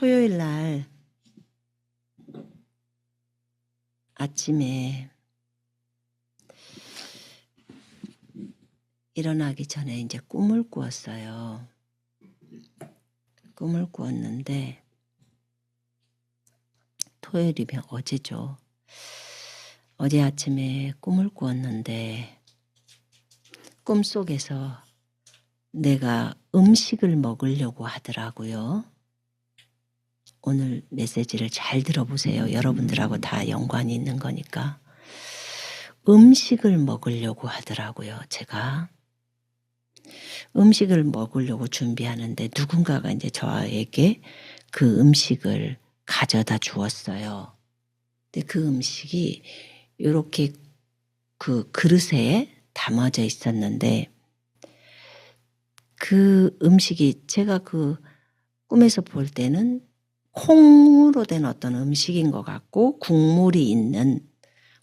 토요일 날 아침에 일어나기 전에 이제 꿈을 꾸었어요. 꿈을 꾸었는데 토요일이면 어제죠. 어제 아침에 꿈을 꾸었는데 꿈속에서 내가 음식을 먹으려고 하더라고요. 오늘 메시지를 잘 들어보세요. 여러분들하고 다 연관이 있는 거니까. 음식을 먹으려고 하더라고요. 제가 음식을 먹으려고 준비하는데 누군가가 이제 저에게 그 음식을 가져다 주었어요. 근데 그 음식이 이렇게 그 그릇에 담아져 있었는데 그 음식이 제가 그 꿈에서 볼 때는 콩으로 된 어떤 음식인 것 같고 국물이 있는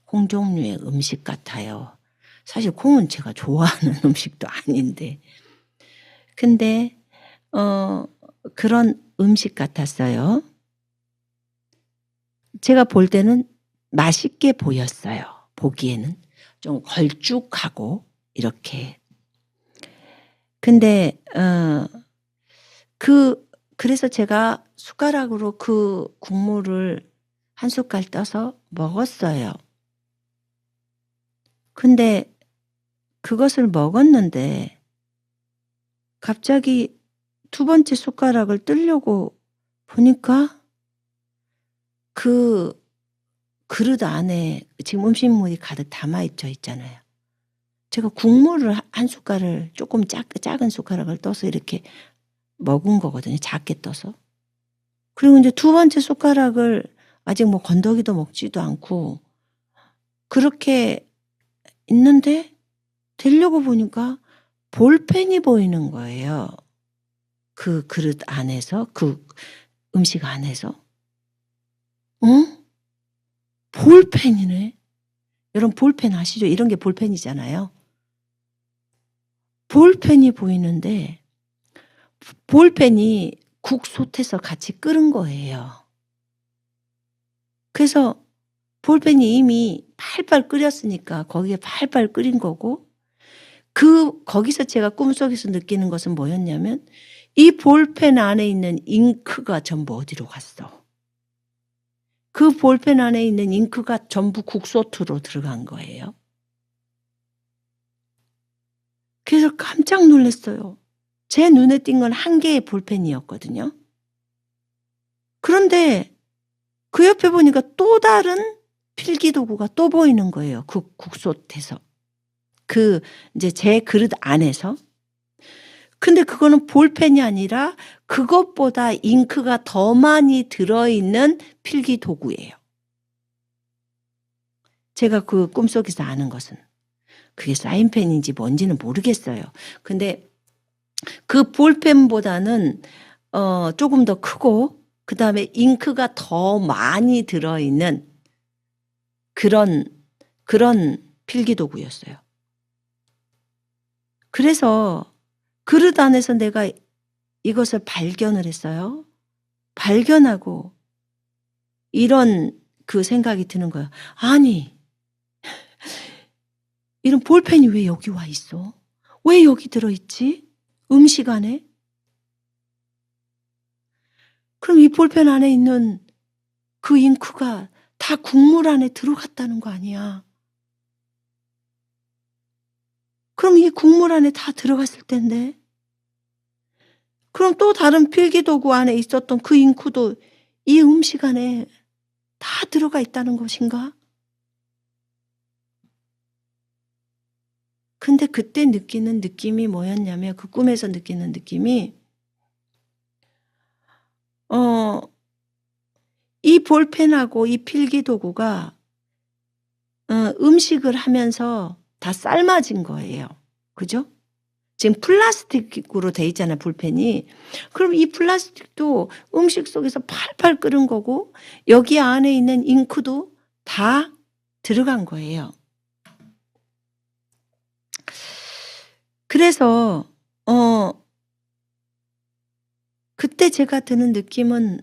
콩 종류의 음식 같아요. 사실 콩은 제가 좋아하는 음식도 아닌데 근데 그런 음식 같았어요. 제가 볼 때는 맛있게 보였어요. 보기에는 좀 걸쭉하고 이렇게. 근데 그래서 제가 숟가락으로 그 국물을 한 숟갈 떠서 먹었어요. 근데 그것을 먹었는데 갑자기 두 번째 숟가락을 뜨려고 보니까 그 그릇 안에 지금 음식물이 가득 담아져 있잖아요. 제가 국물을 한 숟갈을 조금 작은 숟가락을 떠서 이렇게 먹은 거거든요. 작게 떠서. 그리고 이제 두 번째 숟가락을 아직 뭐 건더기도 먹지도 않고 그렇게 있는데 들려고 보니까 볼펜이 보이는 거예요. 그 그릇 안에서 그 음식 안에서. 볼펜이네. 여러분 볼펜 아시죠? 이런 게 볼펜이잖아요. 볼펜이 보이는데 볼펜이 국솥에서 같이 끓은 거예요. 그래서 볼펜이 이미 팔팔 끓였으니까 거기에 팔팔 끓인 거고 거기서 제가 꿈속에서 느끼는 것은 뭐였냐면 이 볼펜 안에 있는 잉크가 전부 어디로 갔어? 그 볼펜 안에 있는 잉크가 전부 국솥으로 들어간 거예요. 그래서 깜짝 놀랐어요. 제 눈에 띈 건 한 개의 볼펜이었거든요. 그런데 그 옆에 보니까 또 다른 필기도구가 또 보이는 거예요. 그 국솥에서. 이제 제 그릇 안에서. 근데 그거는 볼펜이 아니라 그것보다 잉크가 더 많이 들어있는 필기도구예요. 제가 그 꿈속에서 아는 것은. 그게 사인펜인지 뭔지는 모르겠어요. 근데 그 볼펜보다는 조금 더 크고 그다음에 잉크가 더 많이 들어있는 그런 필기도구였어요. 그래서 그릇 안에서 내가 이것을 발견을 했어요. 발견하고 이런 그 생각이 드는 거예요. 아니 이런 볼펜이 왜 여기 와 있어? 왜 여기 들어있지? 음식 안에? 그럼 이 볼펜 안에 있는 그 잉크가 다 국물 안에 들어갔다는 거 아니야. 그럼 이 국물 안에 다 들어갔을 텐데. 그럼 또 다른 필기도구 안에 있었던 그 잉크도 이 음식 안에 다 들어가 있다는 것인가? 근데 그때 느끼는 느낌이 뭐였냐면 그 꿈에서 느끼는 느낌이 이 볼펜하고 이 필기도구가 음식을 하면서 다 삶아진 거예요. 그죠? 지금 플라스틱으로 돼 있잖아요. 볼펜이. 그럼 이 플라스틱도 음식 속에서 팔팔 끓은 거고 여기 안에 있는 잉크도 다 들어간 거예요. 그래서 그때 제가 드는 느낌은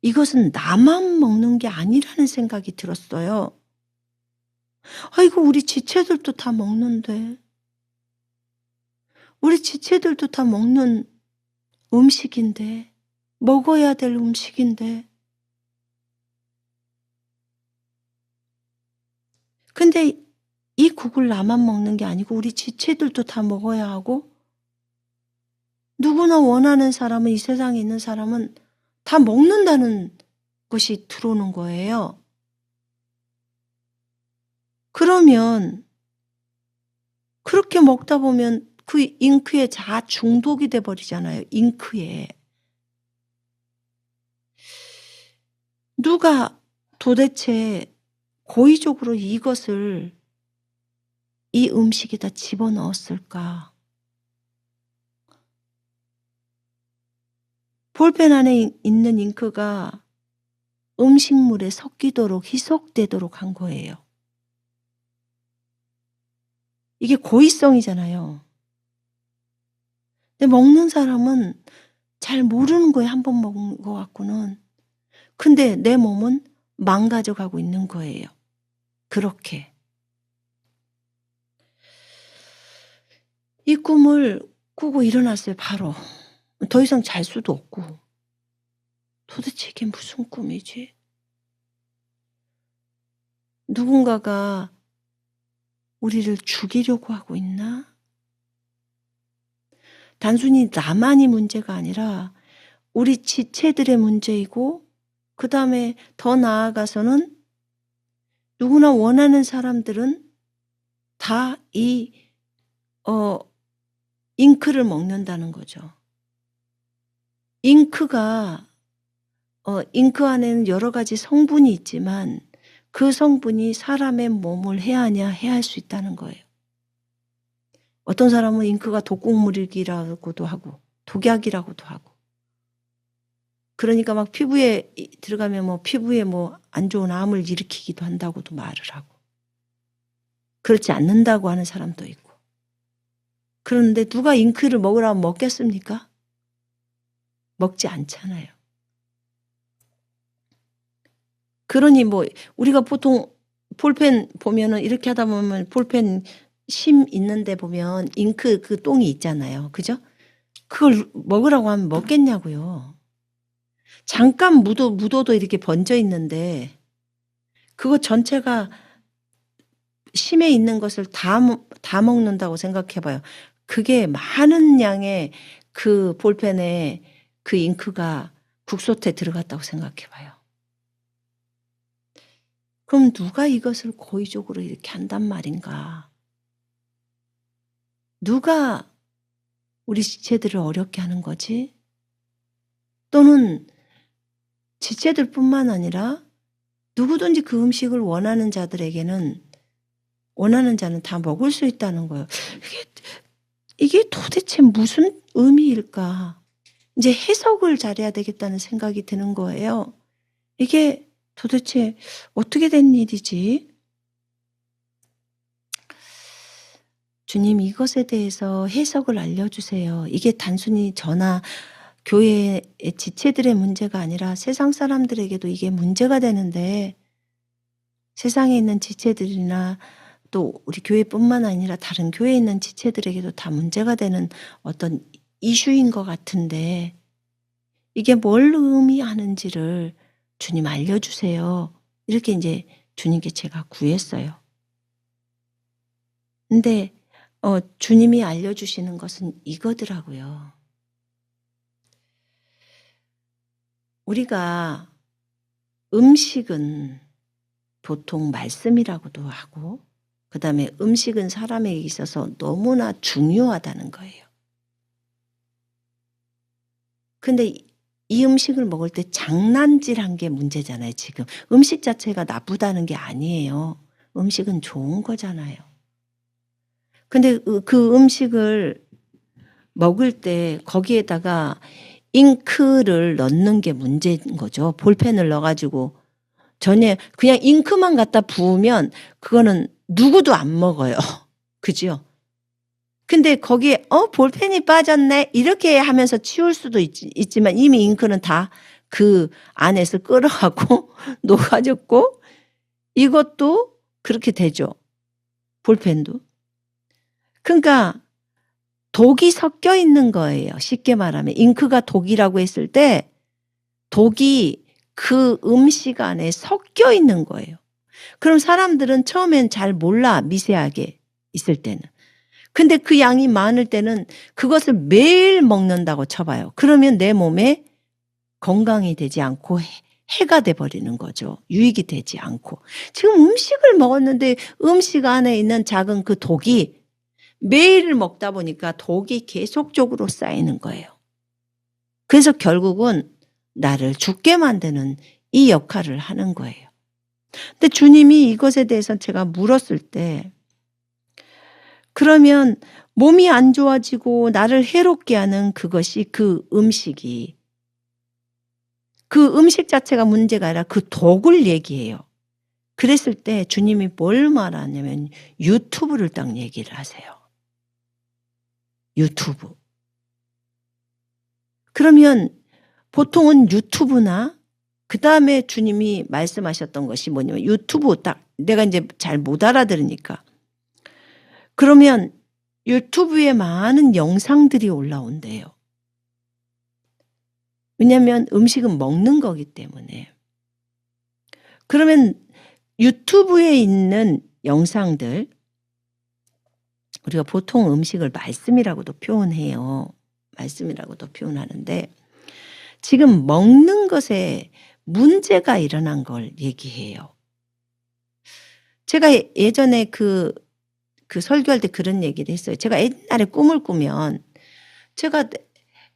이것은 나만 먹는 게 아니라는 생각이 들었어요. 이거 우리 지체들도 다 먹는데. 우리 지체들도 다 먹는 음식인데. 먹어야 될 음식인데. 근데 이 국을 나만 먹는 게 아니고 우리 지체들도 다 먹어야 하고 누구나 원하는 사람은, 이 세상에 있는 사람은 다 먹는다는 것이 들어오는 거예요. 그러면 그렇게 먹다 보면 그 잉크에 다 중독이 돼 버리잖아요, 잉크에. 누가 도대체 고의적으로 이것을 이 음식에다 집어넣었을까? 볼펜 안에 있는 잉크가 음식물에 섞이도록, 희석되도록 한 거예요. 이게 고의성이잖아요. 근데 먹는 사람은 잘 모르는 거예요, 한 번 먹은 거 갖고는. 근데 내 몸은 망가져 가고 있는 거예요, 그렇게. 이 꿈을 꾸고 일어났어요, 바로. 더 이상 잘 수도 없고. 도대체 이게 무슨 꿈이지? 누군가가 우리를 죽이려고 하고 있나? 단순히 나만이 문제가 아니라 우리 지체들의 문제이고, 그 다음에 더 나아가서는 누구나 원하는 사람들은 다 이 잉크를 먹는다는 거죠. 잉크가 잉크 안에는 여러 가지 성분이 있지만 그 성분이 사람의 몸을 해하냐 해할 수 있다는 거예요. 어떤 사람은 잉크가 독극물이라고도 하고 독약이라고도 하고. 그러니까 막 피부에 들어가면 뭐 피부에 뭐 안 좋은 암을 일으키기도 한다고도 말을 하고. 그렇지 않는다고 하는 사람도 있고. 그런데 누가 잉크를 먹으라면 먹겠습니까? 먹지 않잖아요. 그러니 뭐 우리가 보통 볼펜 보면은 이렇게 하다 보면 볼펜 심 있는데 보면 잉크 그 똥이 있잖아요. 그죠? 그걸 먹으라고 하면 먹겠냐고요. 잠깐 묻어도 이렇게 번져 있는데 그거 전체가 심에 있는 것을 다 먹는다고 생각해 봐요. 그게 많은 양의 그 볼펜에 그 잉크가 국솥에 들어갔다고 생각해 봐요. 그럼 누가 이것을 고의적으로 이렇게 한단 말인가? 누가 우리 지체들을 어렵게 하는 거지? 또는 지체들뿐만 아니라 누구든지 그 음식을 원하는 자들에게는 원하는 자는 다 먹을 수 있다는 거예요. 이게 도대체 무슨 의미일까? 이제 해석을 잘해야 되겠다는 생각이 드는 거예요. 이게 도대체 어떻게 된 일이지? 주님, 이것에 대해서 해석을 알려주세요. 이게 단순히 저나 교회의 지체들의 문제가 아니라 세상 사람들에게도 이게 문제가 되는데, 세상에 있는 지체들이나 또 우리 교회뿐만 아니라 다른 교회에 있는 지체들에게도 다 문제가 되는 어떤 이슈인 것 같은데, 이게 뭘 의미하는지를 주님 알려주세요. 이렇게 이제 주님께 제가 구했어요. 근데 주님이 알려주시는 것은 이거더라고요. 우리가 음식은 보통 말씀이라고도 하고, 그 다음에 음식은 사람에게 있어서 너무나 중요하다는 거예요. 근데 이 음식을 먹을 때 장난질한 게 문제잖아요, 지금. 음식 자체가 나쁘다는 게 아니에요. 음식은 좋은 거잖아요. 근데 그 음식을 먹을 때 거기에다가 잉크를 넣는 게 문제인 거죠. 볼펜을 넣어가지고 그냥 잉크만 갖다 부으면 그거는 누구도 안 먹어요. 그죠? 근데 거기에 볼펜이 빠졌네 이렇게 하면서 치울 수도 있지만 이미 잉크는 다 그 안에서 끓어가고 녹아졌고 이것도 그렇게 되죠. 볼펜도. 그러니까 독이 섞여 있는 거예요. 쉽게 말하면 잉크가 독이라고 했을 때 독이 그 음식 안에 섞여 있는 거예요. 그럼 사람들은 처음엔 잘 몰라, 미세하게 있을 때는. 근데 그 양이 많을 때는 그것을 매일 먹는다고 쳐봐요. 그러면 내 몸에 건강이 되지 않고 해가 돼버리는 거죠. 유익이 되지 않고. 지금 음식을 먹었는데 음식 안에 있는 작은 그 독이 매일 먹다 보니까 독이 계속적으로 쌓이는 거예요. 그래서 결국은 나를 죽게 만드는 이 역할을 하는 거예요. 근데 주님이 이것에 대해서 제가 물었을 때 그러면 몸이 안 좋아지고 나를 해롭게 하는 그것이 그 음식이 그 음식 자체가 문제가 아니라 그 독을 얘기해요. 그랬을 때 주님이 뭘 말하냐면 유튜브를 딱 얘기를 하세요. 유튜브. 그러면 보통은 유튜브나 그 다음에 주님이 말씀하셨던 것이 뭐냐면 유튜브 딱 내가 이제 잘 못 알아들으니까 그러면 유튜브에 많은 영상들이 올라온대요. 왜냐하면 음식은 먹는 거기 때문에. 그러면 유튜브에 있는 영상들 우리가 보통 음식을 말씀이라고도 표현해요. 말씀이라고도 표현하는데 지금 먹는 것에 문제가 일어난 걸 얘기해요. 제가 예전에 그 설교할 때 그런 얘기를 했어요. 제가 옛날에 꿈을 꾸면 제가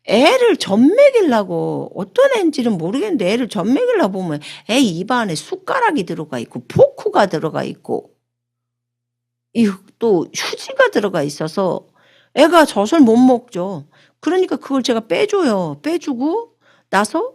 애를 젖 먹이려고 어떤 애인지는 모르겠는데 애를 젖 먹이려고 보면 애 입안에 숟가락이 들어가 있고 포크가 들어가 있고 또 휴지가 들어가 있어서 애가 젖을 못 먹죠. 그러니까 그걸 제가 빼줘요. 빼주고 나서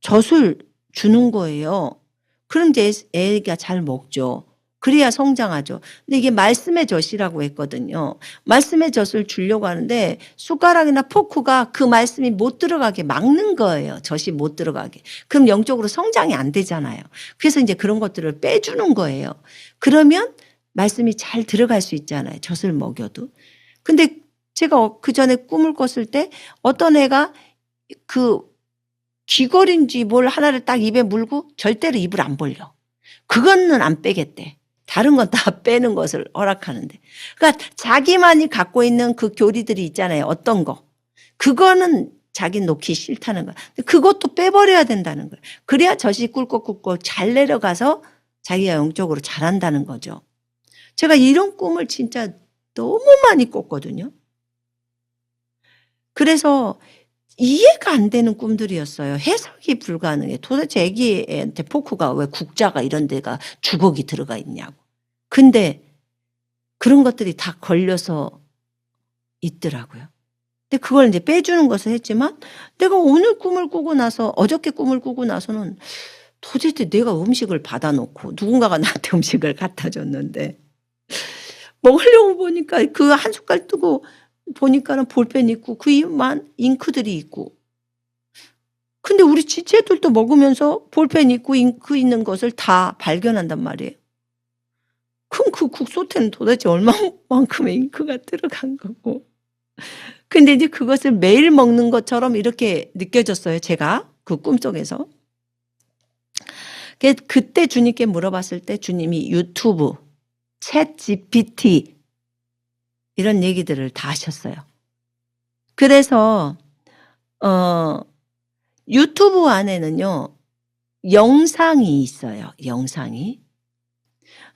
젖을 주는 거예요. 그럼 이제 애가 잘 먹죠. 그래야 성장하죠. 근데 이게 말씀의 젖이라고 했거든요. 말씀의 젖을 주려고 하는데 숟가락이나 포크가 그 말씀이 못 들어가게 막는 거예요. 젖이 못 들어가게. 그럼 영적으로 성장이 안 되잖아요. 그래서 이제 그런 것들을 빼주는 거예요. 그러면 말씀이 잘 들어갈 수 있잖아요. 젖을 먹여도. 근데 제가 그 전에 꿈을 꿨을 때 어떤 애가 그 귀걸인지 뭘 하나를 딱 입에 물고 절대로 입을 안 벌려. 그거는 안 빼겠대. 다른 건 다 빼는 것을 허락하는데. 그러니까 자기만이 갖고 있는 그 교리들이 있잖아요. 어떤 거. 그거는 자기 놓기 싫다는 거야. 그것도 빼버려야 된다는 거예요. 그래야 젖이 꿀꺽꿀꺽 잘 내려가서 자기가 영적으로 잘한다는 거죠. 제가 이런 꿈을 진짜 너무 많이 꿨거든요. 그래서 이해가 안 되는 꿈들이었어요. 해석이 불가능해. 도대체 애기한테 포크가 왜 국자가 이런 데가 주걱이 들어가 있냐고. 근데 그런 것들이 다 걸려서 있더라고요. 근데 그걸 이제 빼주는 것을 했지만 내가 오늘 꿈을 꾸고 나서 어저께 꿈을 꾸고 나서는 도대체 내가 음식을 받아놓고 누군가가 나한테 음식을 갖다 줬는데 먹으려고 보니까 그 한 숟갈 뜨고 보니까는 볼펜 있고 그 위만 잉크들이 있고 근데 우리 지체들도 먹으면서 볼펜 있고 잉크 있는 것을 다 발견한단 말이에요. 그럼 그 국소태는 도대체 얼마만큼의 잉크가 들어간 거고. 근데 이제 그것을 매일 먹는 것처럼 이렇게 느껴졌어요. 제가 그 꿈속에서. 그때 주님께 물어봤을 때 주님이 유튜브, 챗 GPT 이런 얘기들을 다 하셨어요. 그래서 유튜브 안에는요. 영상이 있어요. 영상이.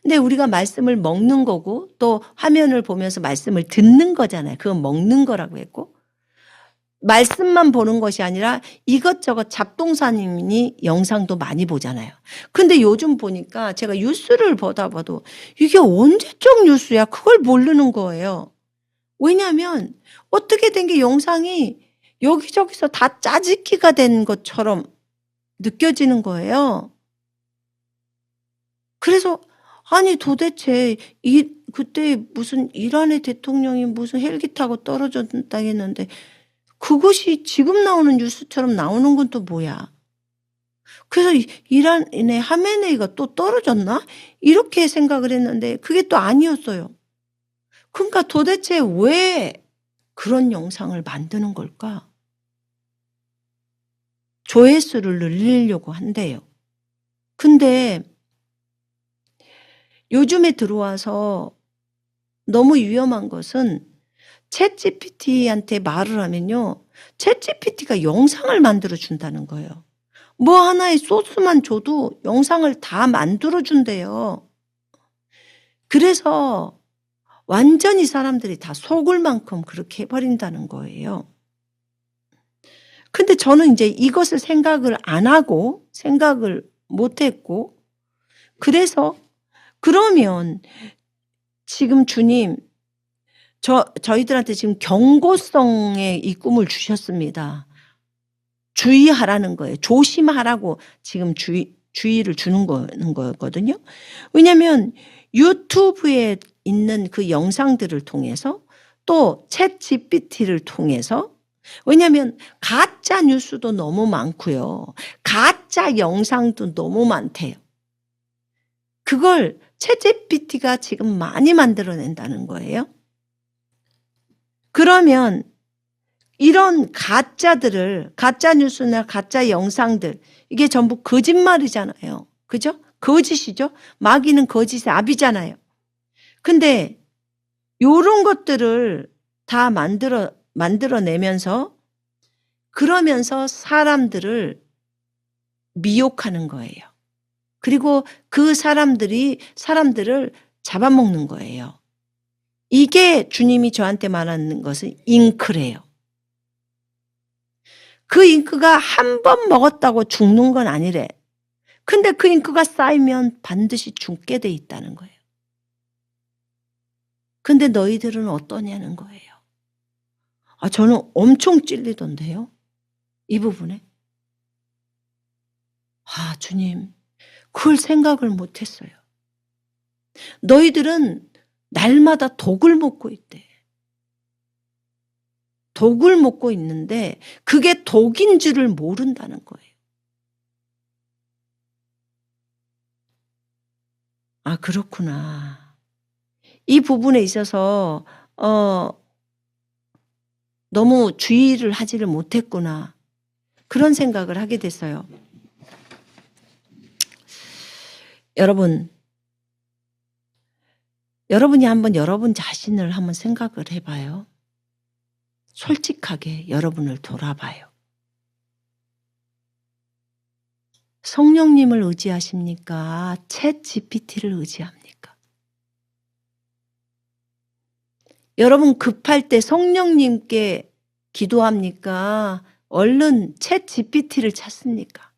근데 우리가 말씀을 먹는 거고 또 화면을 보면서 말씀을 듣는 거잖아요. 그건 먹는 거라고 했고 말씀만 보는 것이 아니라 이것저것 잡동사니 영상도 많이 보잖아요. 근데 요즘 보니까 제가 뉴스를 보다 봐도 이게 언제적 뉴스야? 그걸 모르는 거예요. 왜냐하면 어떻게 된 게 영상이 여기저기서 다 짜집기가 된 것처럼 느껴지는 거예요. 그래서 아니 도대체 그때 무슨 이란의 대통령이 무슨 헬기 타고 떨어졌다 했는데 그것이 지금 나오는 뉴스처럼 나오는 건 또 뭐야? 그래서 이란의 하메네이가 또 떨어졌나? 이렇게 생각을 했는데 그게 또 아니었어요. 그러니까 도대체 왜 그런 영상을 만드는 걸까? 조회수를 늘리려고 한대요. 근데 요즘에 들어와서 너무 위험한 것은 챗GPT한테 말을 하면요. 챗GPT가 영상을 만들어 준다는 거예요. 뭐 하나의 소스만 줘도 영상을 다 만들어 준대요. 그래서 완전히 사람들이 다 속을 만큼 그렇게 해버린다는 거예요. 근데 저는 이제 이것을 생각을 안 하고 생각을 못 했고 그래서 그러면 지금 주님 저희들한테 지금 경고성의 이 꿈을 주셨습니다. 주의하라는 거예요. 조심하라고 지금 주의를 주는 거거든요. 왜냐하면 유튜브에 있는 그 영상들을 통해서 또 챗GPT를 통해서 왜냐하면 가짜 뉴스도 너무 많고요. 가짜 영상도 너무 많대요. 그걸 챗GPT가 지금 많이 만들어낸다는 거예요. 그러면 이런 가짜들을 가짜 뉴스나 가짜 영상들 이게 전부 거짓말이잖아요. 그죠? 거짓이죠. 마귀는 거짓의 아비잖아요. 근데 요런 것들을 다 만들어내면서 그러면서 사람들을 미혹하는 거예요. 그리고 그 사람들을 잡아먹는 거예요. 이게 주님이 저한테 말하는 것은 잉크래요. 그 잉크가 한 번 먹었다고 죽는 건 아니래. 근데 그 잉크가 쌓이면 반드시 죽게 돼 있다는 거예요. 근데 너희들은 어떠냐는 거예요. 저는 엄청 찔리던데요. 이 부분에. 주님, 그걸 생각을 못 했어요. 너희들은 날마다 독을 먹고 있대. 독을 먹고 있는데 그게 독인 줄을 모른다는 거예요. 그렇구나. 이 부분에 있어서 너무 주의를 하지를 못했구나. 그런 생각을 하게 됐어요. 여러분이 한번 여러분 자신을 한번 생각을 해봐요. 솔직하게 여러분을 돌아봐요. 성령님을 의지하십니까? 챗GPT를 의지합니까? 여러분 급할 때 성령님께 기도합니까? 얼른 챗GPT를 찾습니까?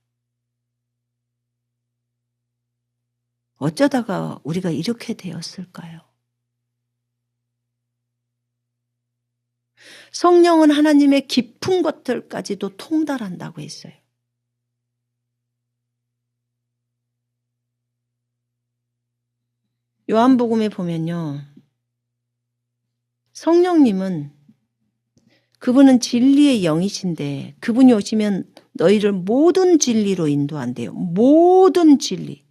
어쩌다가 우리가 이렇게 되었을까요? 성령은 하나님의 깊은 것들까지도 통달한다고 했어요. 요한복음에 보면요. 성령님은 그분은 진리의 영이신데 그분이 오시면 너희를 모든 진리로 인도한대요. 모든 진리.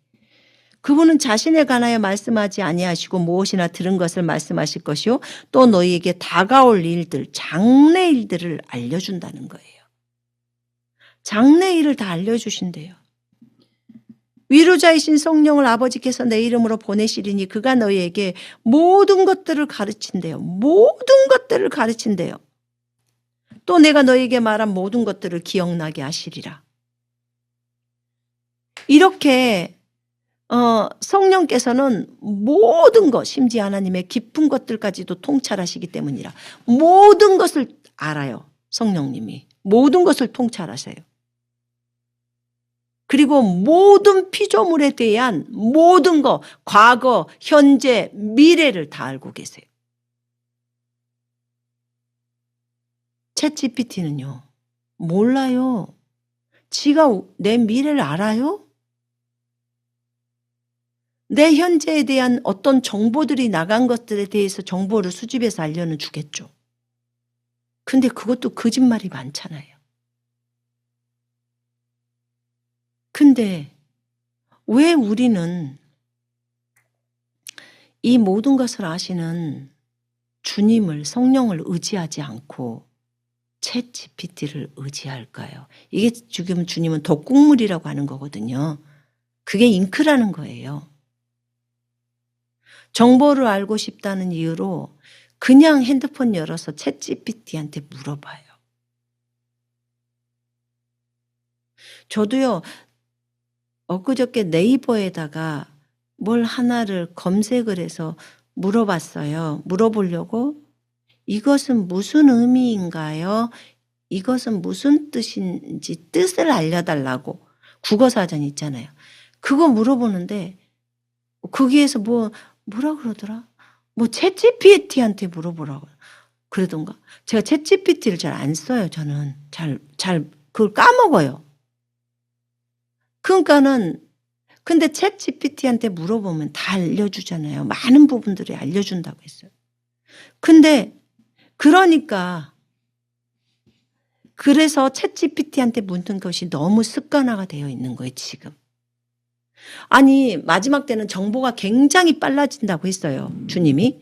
그분은 자신에 관하여 말씀하지 아니하시고 무엇이나 들은 것을 말씀하실 것이요 또 너희에게 다가올 일들 장래 일들을 알려준다는 거예요. 장래 일을 다 알려주신대요. 위로자이신 성령을 아버지께서 내 이름으로 보내시리니 그가 너희에게 모든 것들을 가르친대요. 모든 것들을 가르친대요. 또 내가 너희에게 말한 모든 것들을 기억나게 하시리라. 이렇게 성령께서는 모든 것 심지어 하나님의 깊은 것들까지도 통찰하시기 때문이라. 모든 것을 알아요. 성령님이. 모든 것을 통찰하세요. 그리고 모든 피조물에 대한 모든 것 과거, 현재, 미래를 다 알고 계세요. 챗GPT는요. 몰라요. 지가 내 미래를 알아요? 내 현재에 대한 어떤 정보들이 나간 것들에 대해서 정보를 수집해서 알려는 주겠죠. 근데 그것도 거짓말이 많잖아요. 근데 왜 우리는 이 모든 것을 아시는 주님을, 성령을 의지하지 않고 챗GPT를 의지할까요? 이게 지금 주님은 독국물이라고 하는 거거든요. 그게 잉크라는 거예요. 정보를 알고 싶다는 이유로 그냥 핸드폰 열어서 챗GPT한테 물어봐요. 저도요, 엊그저께 네이버에다가 뭘 하나를 검색을 해서 물어봤어요. 물어보려고 이것은 무슨 의미인가요? 이것은 무슨 뜻인지 뜻을 알려달라고 국어사전 있잖아요. 그거 물어보는데 거기에서 뭐라 그러더라? 뭐 챗GPT한테 물어보라고 그러던가. 제가 챗GPT를 잘 안 써요. 저는 잘 그걸 까먹어요. 그러니까는 근데 챗GPT한테 물어보면 다 알려주잖아요. 많은 부분들이 알려준다고 했어요. 근데 그러니까 그래서 챗GPT한테 묻는 것이 너무 습관화가 되어 있는 거예요, 지금. 아니, 마지막 때는 정보가 굉장히 빨라진다고 했어요, 주님이.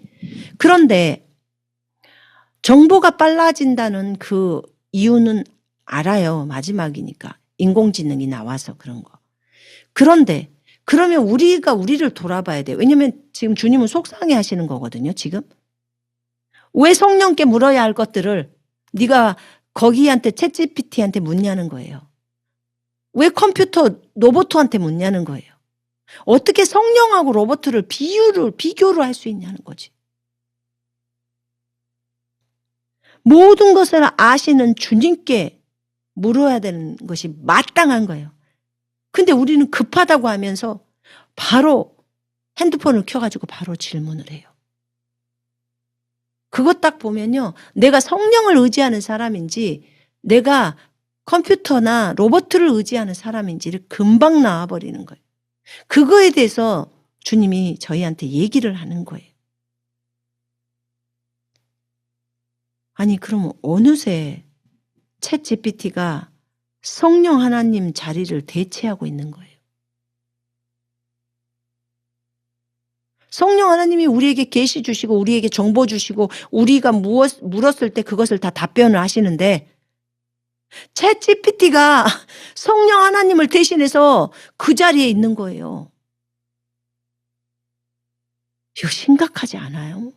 그런데 정보가 빨라진다는 그 이유는 알아요. 마지막이니까. 인공지능이 나와서 그런 거. 그런데 그러면 우리가 우리를 돌아봐야 돼요. 왜냐하면 지금 주님은 속상해 하시는 거거든요, 지금. 왜 성령께 물어야 할 것들을 네가 거기한테 챗GPT한테 묻냐는 거예요. 왜 컴퓨터 로봇한테 묻냐는 거예요. 어떻게 성령하고 로봇을 비교를 할 수 있냐는 거지. 모든 것을 아시는 주님께 물어야 되는 것이 마땅한 거예요. 근데 우리는 급하다고 하면서 바로 핸드폰을 켜가지고 바로 질문을 해요. 그것 딱 보면요. 내가 성령을 의지하는 사람인지 내가 컴퓨터나 로봇을 의지하는 사람인지를 금방 나와버리는 거예요. 그거에 대해서 주님이 저희한테 얘기를 하는 거예요. 아니 그럼 어느새 챗GPT가 성령 하나님 자리를 대체하고 있는 거예요. 성령 하나님이 우리에게 계시 주시고 우리에게 정보 주시고 우리가 물었을 때 그것을 다 답변을 하시는데 챗GPT가 성령 하나님을 대신해서 그 자리에 있는 거예요. 이거 심각하지 않아요?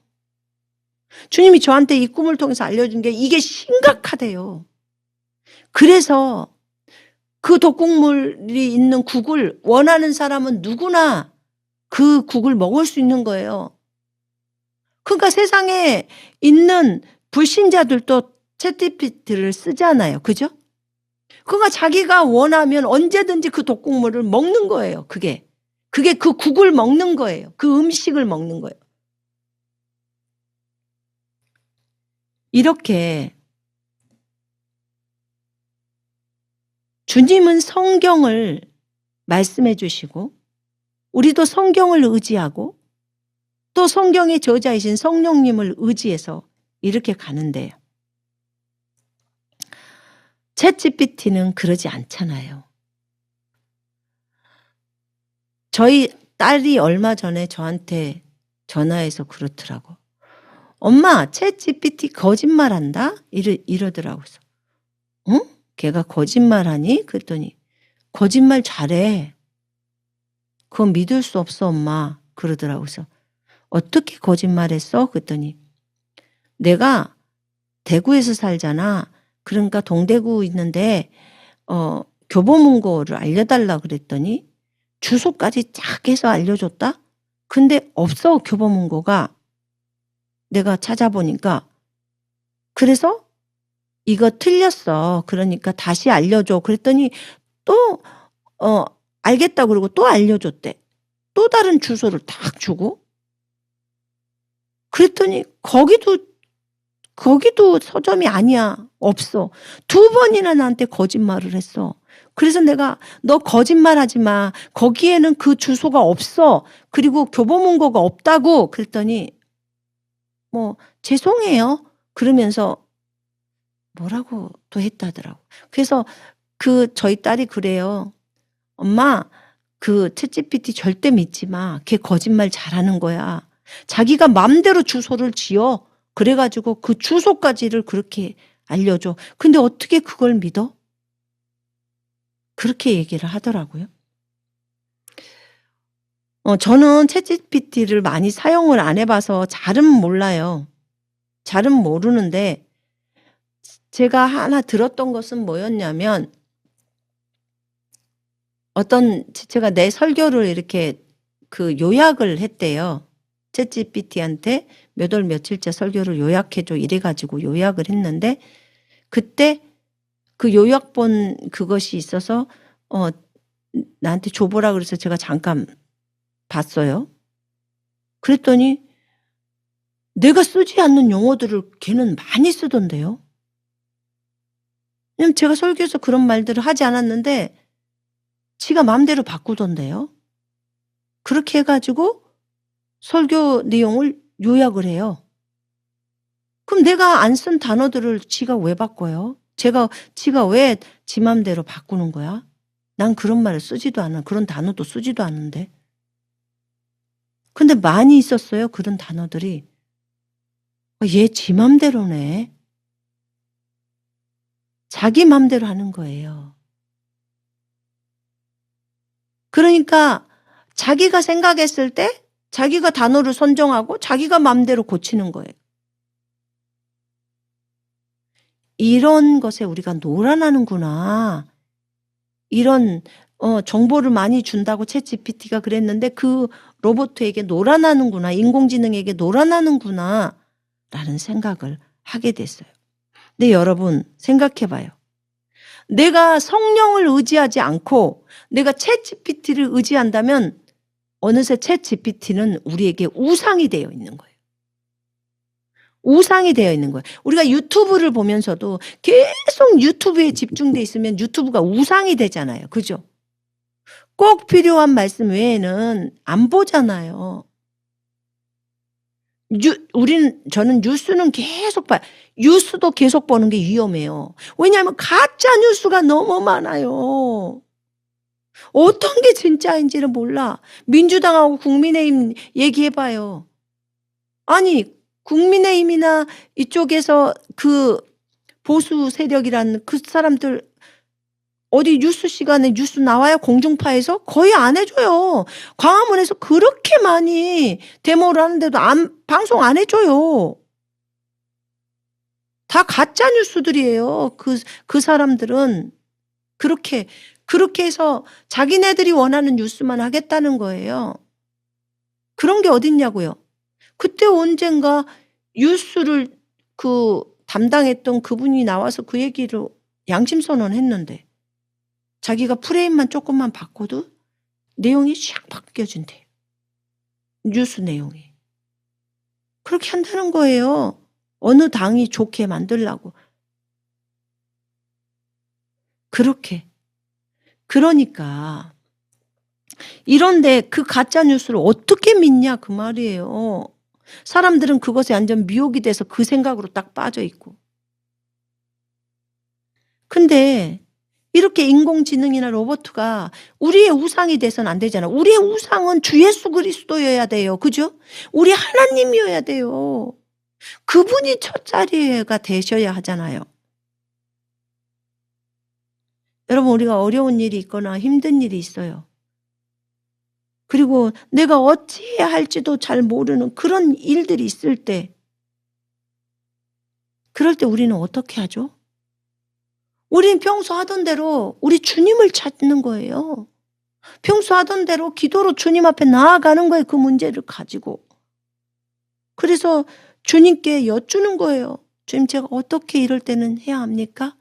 주님이 저한테 이 꿈을 통해서 알려준 게 이게 심각하대요. 그래서 그 독국물이 있는 국을 원하는 사람은 누구나 그 국을 먹을 수 있는 거예요. 그러니까 세상에 있는 불신자들도 챗GPT를 쓰잖아요. 그죠? 그러니까 자기가 원하면 언제든지 그 독국물을 먹는 거예요. 그게 그 국을 먹는 거예요. 그 음식을 먹는 거예요. 이렇게 주님은 성경을 말씀해 주시고 우리도 성경을 의지하고 또 성경의 저자이신 성령님을 의지해서 이렇게 가는데요. 챗GPT는 그러지 않잖아요. 저희 딸이 얼마 전에 저한테 전화해서 그렇더라고. 엄마, 챗GPT 거짓말한다? 이러더라고요. 응? 걔가 거짓말하니? 그랬더니 거짓말 잘해. 그건 믿을 수 없어 엄마. 그러더라고요. 어떻게 거짓말했어? 그랬더니 내가 대구에서 살잖아. 그러니까 동대구 있는데 교보문고를 알려달라 그랬더니 주소까지 쫙 해서 알려줬다? 근데 없어 교보문고가. 내가 찾아보니까. 그래서 이거 틀렸어. 그러니까 다시 알려줘. 그랬더니 또 알겠다 그러고 또 알려줬대. 또 다른 주소를 딱 주고. 그랬더니 거기도 서점이 아니야. 없어. 2번이나 나한테 거짓말을 했어. 그래서 내가 "너 거짓말하지 마. 거기에는 그 주소가 없어. 그리고 교보문고가 없다고." 그랬더니 뭐 "죄송해요." 그러면서 뭐라고 또 했다더라고. 그래서 저희 딸이 그래요. "엄마 그 챗GPT 절대 믿지 마. 걔 거짓말 잘하는 거야. 자기가 맘대로 주소를 지어. 그래 가지고 그 주소까지를 그렇게 알려줘. 근데 어떻게 그걸 믿어?" 그렇게 얘기를 하더라고요. 저는 챗GPT를 많이 사용을 안 해 봐서 잘은 몰라요. 잘은 모르는데 제가 하나 들었던 것은 뭐였냐면 어떤 제가 내 설교를 이렇게 요약을 했대요. 챗GPT한테 "몇 월 며칠자 설교를 요약해 줘." 이래 가지고 요약을 했는데 그때 그 요약본 그것이 있어서 나한테 줘 보라 그래서 제가 잠깐 봤어요. 그랬더니 내가 쓰지 않는 용어들을 걔는 많이 쓰던데요. 왜냐면 제가 설교에서 그런 말들을 하지 않았는데 지가 맘대로 바꾸던데요. 그렇게 해 가지고 설교 내용을 요약을 해요. 그럼 내가 안 쓴 단어들을 지가 왜 바꿔요? 지가 왜 지 맘대로 바꾸는 거야? 난 그런 말을 쓰지도 않아. 그런 단어도 쓰지도 않는데. 근데 많이 있었어요, 그런 단어들이. 얘 지 맘대로네. 자기 맘대로 하는 거예요. 그러니까 자기가 생각했을 때 자기가 단어를 선정하고 자기가 맘대로 고치는 거예요. 이런 것에 우리가 놀아나는구나. 이런 정보를 많이 준다고 챗GPT가 그랬는데 그 로봇에게 놀아나는구나. 인공지능에게 놀아나는구나. 라는 생각을 하게 됐어요. 근데 여러분 생각해 봐요. 내가 성령을 의지하지 않고 내가 챗GPT를 의지한다면 어느새 챗GPT는 우리에게 우상이 되어 있는 거예요. 우상이 되어 있는 거예요. 우리가 유튜브를 보면서도 계속 유튜브에 집중돼 있으면 유튜브가 우상이 되잖아요. 그죠? 꼭 필요한 말씀 외에는 안 보잖아요. 저는 뉴스는 계속 봐요. 뉴스도 계속 보는 게 위험해요. 왜냐하면 가짜 뉴스가 너무 많아요. 어떤 게 진짜인지를 몰라. 민주당하고 국민의힘 얘기해 봐요. 아니 국민의힘이나 이쪽에서 보수 세력이라는 그 사람들 어디 뉴스 시간에 뉴스 나와요? 공중파에서? 거의 안 해 줘요. 광화문에서 그렇게 많이 데모를 하는데도 방송 안 해 줘요. 다 가짜 뉴스들이에요. 그 사람들은. 그렇게 해서 자기네들이 원하는 뉴스만 하겠다는 거예요. 그런 게 어딨냐고요. 그때 언젠가 뉴스를 담당했던 그분이 나와서 그 얘기를 양심 선언했는데 자기가 프레임만 조금만 바꿔도 내용이 샥 바뀌어진대요. 뉴스 내용이. 그렇게 한다는 거예요. 어느 당이 좋게 만들라고. 그렇게. 그러니까 이런데 그 가짜 뉴스를 어떻게 믿냐 그 말이에요. 사람들은 그것에 완전 미혹이 돼서 그 생각으로 딱 빠져 있고. 근데 이렇게 인공지능이나 로봇가 우리의 우상이 돼서는 안 되잖아. 우리의 우상은 주 예수 그리스도여야 돼요. 그죠? 우리 하나님이어야 돼요. 그분이 첫 자리가 되셔야 하잖아요. 여러분 우리가 어려운 일이 있거나 힘든 일이 있어요. 그리고 내가 어찌해야 할지도 잘 모르는 그런 일들이 있을 때 그럴 때 우리는 어떻게 하죠? 우리는 평소 하던 대로 우리 주님을 찾는 거예요. 평소 하던 대로 기도로 주님 앞에 나아가는 거예요. 그 문제를 가지고. 그래서 주님께 여쭈는 거예요. 주님 제가 어떻게 이럴 때는 해야 합니까?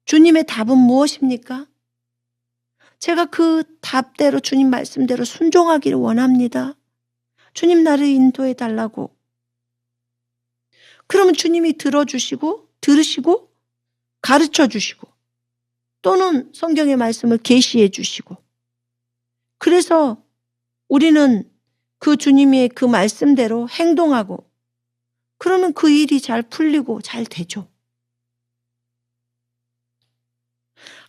주님의 답은 무엇입니까? 제가 그 답대로 주님 말씀대로 순종하기를 원합니다. 주님 나를 인도해 달라고. 그러면 주님이 들으시고 가르쳐 주시고 또는 성경의 말씀을 계시해 주시고, 그래서 우리는 그 주님의 그 말씀대로 행동하고, 그러면 그 일이 잘 풀리고 잘 되죠.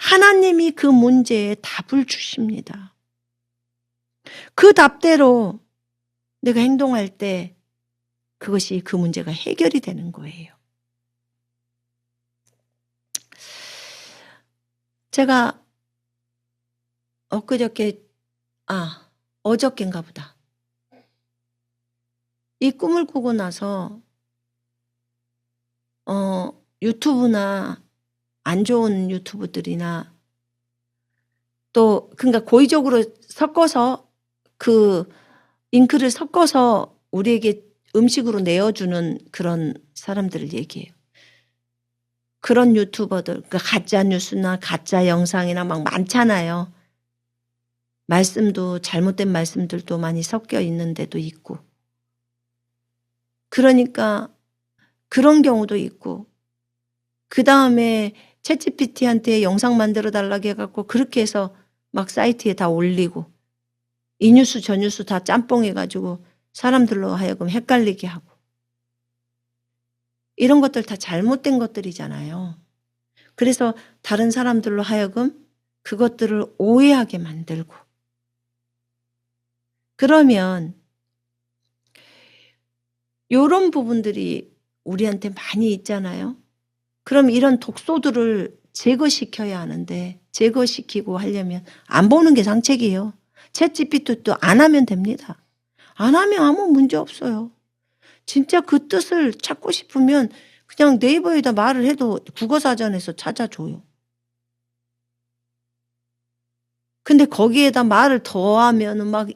하나님이 그 문제에 답을 주십니다. 그 답대로 내가 행동할 때 그것이 그 문제가 해결이 되는 거예요. 제가 어저께인가 보다. 이 꿈을 꾸고 나서 유튜브나 안 좋은 유튜브들이나 또 그러니까 고의적으로 섞어서 그 잉크를 섞어서 우리에게 음식으로 내어주는 그런 사람들을 얘기해요. 그런 유튜버들, 그러니까 가짜 뉴스나 가짜 영상이나 막 많잖아요. 말씀도 잘못된 말씀들도 많이 섞여 있는 데도 있고. 그러니까 그런 경우도 있고, 그 다음에 챗GPT한테 영상 만들어 달라고 해갖고 그렇게 해서 막 사이트에 다 올리고, 이 뉴스 저 뉴스 다 짬뽕해가지고 사람들로 하여금 헷갈리게 하고, 이런 것들 다 잘못된 것들이잖아요. 그래서 다른 사람들로 하여금 그것들을 오해하게 만들고, 그러면 이런 부분들이 우리한테 많이 있잖아요. 그럼 이런 독소들을 제거시켜야 하는데, 제거시키고 하려면 안 보는 게 상책이에요. 챗GPT도 안 하면 됩니다. 안 하면 아무 문제 없어요. 진짜 그 뜻을 찾고 싶으면 그냥 네이버에다 말을 해도 국어사전에서 찾아줘요. 근데 거기에다 말을 더하면 막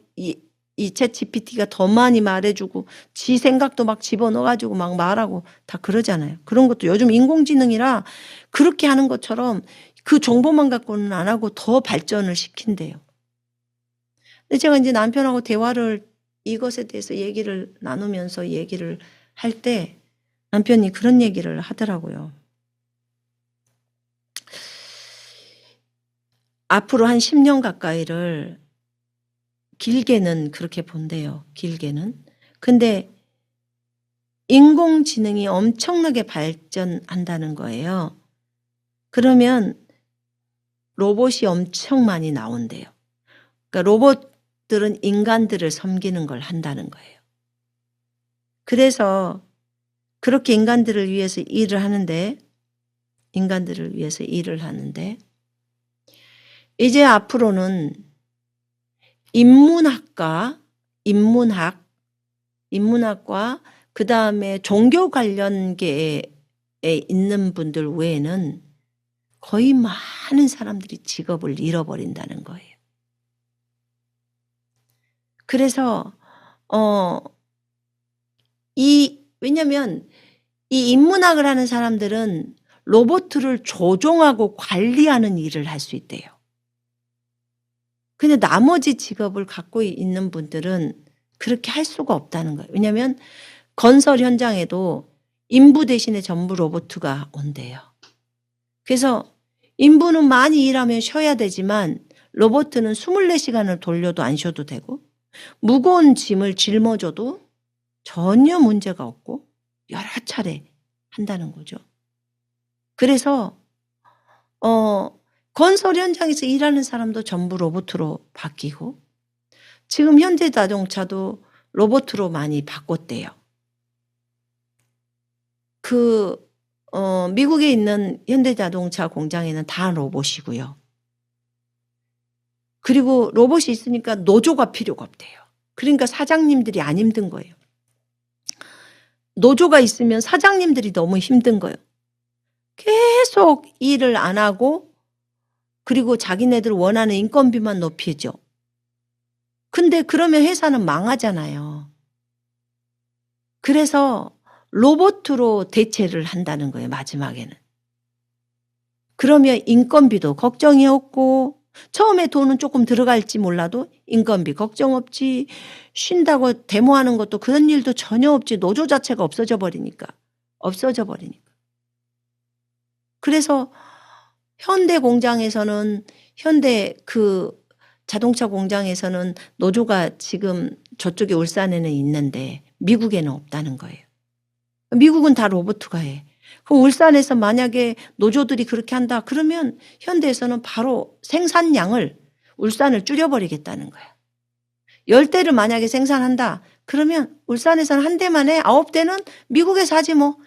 이 챗GPT가 더 많이 말해주고 지 생각도 막 집어넣어가지고 막 말하고 다 그러잖아요. 그런 것도 요즘 인공지능이라 그렇게 하는 것처럼 그 정보만 갖고는 안 하고 더 발전을 시킨대요. 근데 제가 이제 남편하고 대화를 이것에 대해서 얘기를 나누면서 얘기를 할 때 남편이 그런 얘기를 하더라고요. 앞으로 한 10년 가까이를 길게는 그렇게 본대요. 길게는. 근데 인공지능이 엄청나게 발전한다는 거예요. 그러면 로봇이 엄청 많이 나온대요. 그러니까 로봇들은 인간들을 섬기는 걸 한다는 거예요. 그래서 그렇게 인간들을 위해서 일을 하는데 이제 앞으로는 인문학과 그 다음에 종교 관련계에 있는 분들 외에는 거의 많은 사람들이 직업을 잃어버린다는 거예요. 그래서 왜냐면 이 인문학을 하는 사람들은 로봇을 조종하고 관리하는 일을 할 수 있대요. 근데 나머지 직업을 갖고 있는 분들은 그렇게 할 수가 없다는 거예요. 왜냐하면 건설 현장에도 인부 대신에 전부 로봇가 온대요. 그래서 인부는 많이 일하면 쉬어야 되지만 로봇은 24시간을 돌려도 안 쉬어도 되고, 무거운 짐을 짊어져도 전혀 문제가 없고 여러 차례 한다는 거죠. 그래서 건설 현장에서 일하는 사람도 전부 로봇으로 바뀌고, 지금 현대자동차도 로봇으로 많이 바꿨대요. 미국에 있는 현대자동차 공장에는 다 로봇이고요. 그리고 로봇이 있으니까 노조가 필요가 없대요. 그러니까 사장님들이 안 힘든 거예요. 노조가 있으면 사장님들이 너무 힘든 거예요. 계속 일을 안 하고, 그리고 자기네들 원하는 인건비만 높이죠. 근데 그러면 회사는 망하잖아요. 그래서 로봇으로 대체를 한다는 거예요, 마지막에는. 그러면 인건비도 걱정이 없고, 처음에 돈은 조금 들어갈지 몰라도 인건비 걱정 없지, 쉰다고 데모하는 것도 그런 일도 전혀 없지, 노조 자체가 없어져 버리니까. 그래서 현대 공장에서는 현대 그 자동차 공장에서는 노조가 지금 저쪽에 울산에는 있는데 미국에는 없다는 거예요. 미국은 다 로봇가 해. 그럼 울산에서 만약에 노조들이 그렇게 한다 그러면 현대에서는 바로 생산량을 울산을 줄여버리겠다는 거야. 10대를 만약에 생산한다 그러면 울산에서는 한 대만 해. 9대는 미국에서 하지 뭐.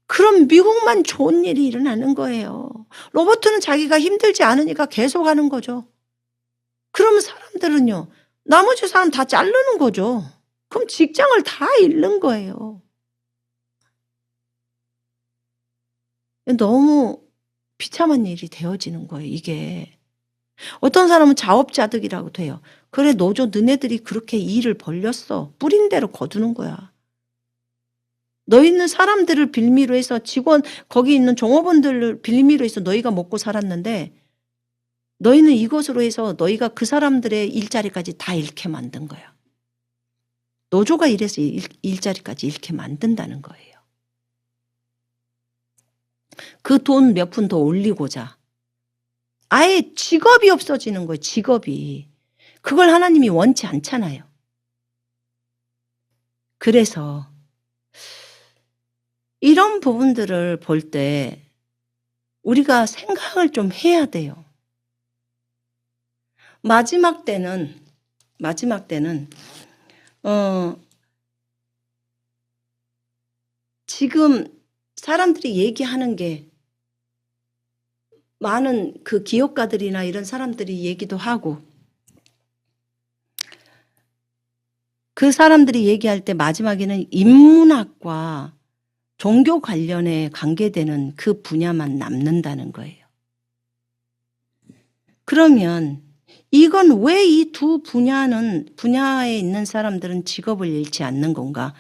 그럼 미국만 좋은 일이 일어나는 거예요. 로봇은 자기가 힘들지 않으니까 계속 하는 거죠. 그러면 사람들은요. 나머지 사람 다 자르는 거죠. 그럼 직장을 다 잃는 거예요. 너무 비참한 일이 되어지는 거예요. 이게. 어떤 사람은 자업자득이라고도 해요. 그래 노조 너네들이 그렇게 일을 벌렸어. 뿌린 대로 거두는 거야. 너희는 사람들을 빌미로 해서 직원 거기 있는 종업원들을 빌미로 해서 너희가 먹고 살았는데 너희는 이것으로 해서 너희가 그 사람들의 일자리까지 다 잃게 만든 거야. 노조가 이래서 일자리까지 잃게 만든다는 거예요. 그 돈 몇 푼 더 올리고자 아예 직업이 없어지는 거예요. 직업이. 그걸 하나님이 원치 않잖아요. 그래서 이런 부분들을 볼 때 우리가 생각을 좀 해야 돼요. 마지막 때는 지금 사람들이 얘기하는 게 많은 그 기업가들이나 이런 사람들이 얘기도 하고 그 사람들이 얘기할 때 마지막에는 인문학과 종교 관련에 관계되는 그 분야만 남는다는 거예요. 그러면 이건 왜 이 두 분야에 있는 사람들은 직업을 잃지 않는 건가?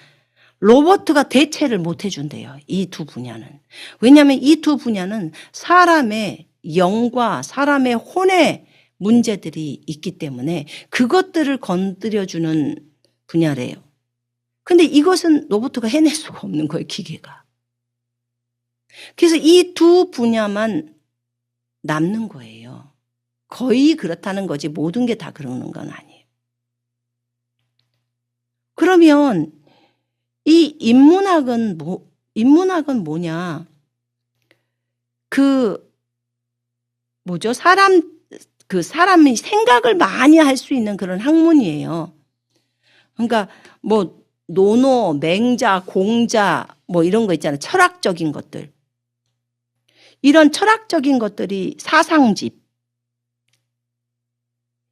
로봇가 대체를 못 해준대요. 이 두 분야는. 왜냐하면 이 두 분야는 사람의 영과 사람의 혼의 문제들이 있기 때문에 그것들을 건드려주는 분야래요. 근데 이것은 로봇가 해낼 수가 없는 거예요. 기계가. 그래서 이 두 분야만 남는 거예요. 거의 그렇다는 거지 모든 게 다 그러는 건 아니에요. 그러면 이 인문학은 뭐냐? 사람이 생각을 많이 할 수 있는 그런 학문이에요. 그러니까 뭐 노노, 맹자, 공자 뭐 이런 거 있잖아요. 철학적인 것들. 이런 철학적인 것들이 사상집.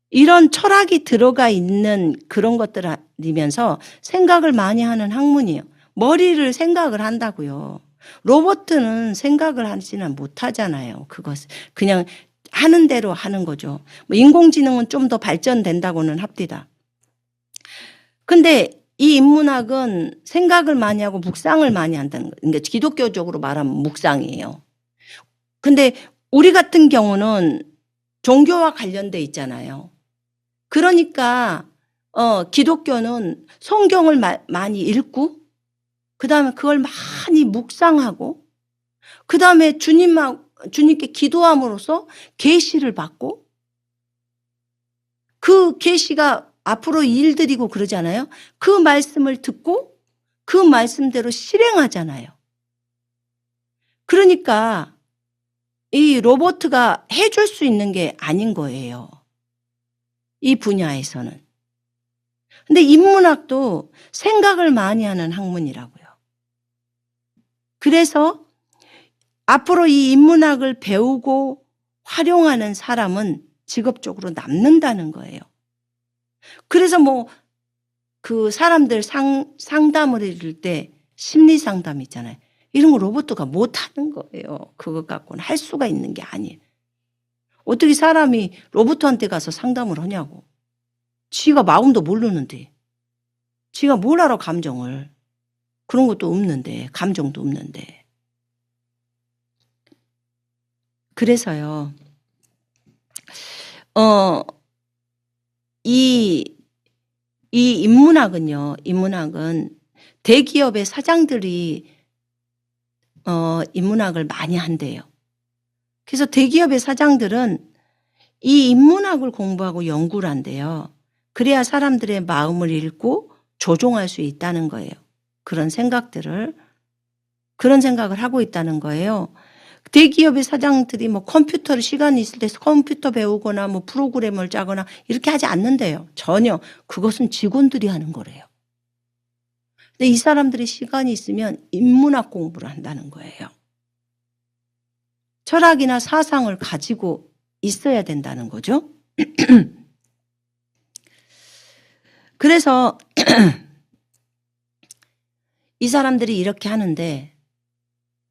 이런 철학이 들어가 있는 그런 것들이면서 생각을 많이 하는 학문이에요. 머리를 생각을 한다고요. 로봇은 생각을 하지는 못하잖아요. 그것 그냥 하는 대로 하는 거죠. 뭐 인공지능은 좀 더 발전된다고는 합디다. 근데 이 인문학은 생각을 많이 하고 묵상을 많이 한다는 거예요. 그러니까 기독교적으로 말하면 묵상이에요. 근데 우리 같은 경우는 종교와 관련돼 있잖아요. 그러니까 기독교는 성경을 많이 읽고 그다음에 그걸 많이 묵상하고 그다음에 주님께 기도함으로써 계시를 받고 그 계시가 앞으로 일들이고 그러잖아요. 그 말씀을 듣고 그 말씀대로 실행하잖아요. 그러니까 이 로봇가 해줄 수 있는 게 아닌 거예요. 이 분야에서는. 근데 인문학도 생각을 많이 하는 학문이라고요. 그래서 앞으로 이 인문학을 배우고 활용하는 사람은 직업적으로 남는다는 거예요. 그래서 뭐 그 사람들 상담을 해줄 때 심리 상담 있잖아요. 이런 거 로봇가 못 하는 거예요. 그것 갖고는 할 수가 있는 게 아니에요. 어떻게 사람이 로봇한테 가서 상담을 하냐고. 지가 마음도 모르는데. 지가 뭘 알아 감정을. 그런 것도 없는데 감정도 없는데. 그래서요. 이 인문학은 대기업의 사장들이 인문학을 많이 한대요. 그래서 대기업의 사장들은 이 인문학을 공부하고 연구를 한대요. 그래야 사람들의 마음을 읽고 조종할 수 있다는 거예요. 그런 생각을 하고 있다는 거예요. 대기업의 사장들이 뭐 컴퓨터를 시간이 있을 때 컴퓨터 배우거나 뭐 프로그램을 짜거나 이렇게 하지 않는데요. 전혀. 그것은 직원들이 하는 거래요. 근데 이 사람들이 시간이 있으면 인문학 공부를 한다는 거예요. 철학이나 사상을 가지고 있어야 된다는 거죠. 그래서 이 사람들이 이렇게 하는데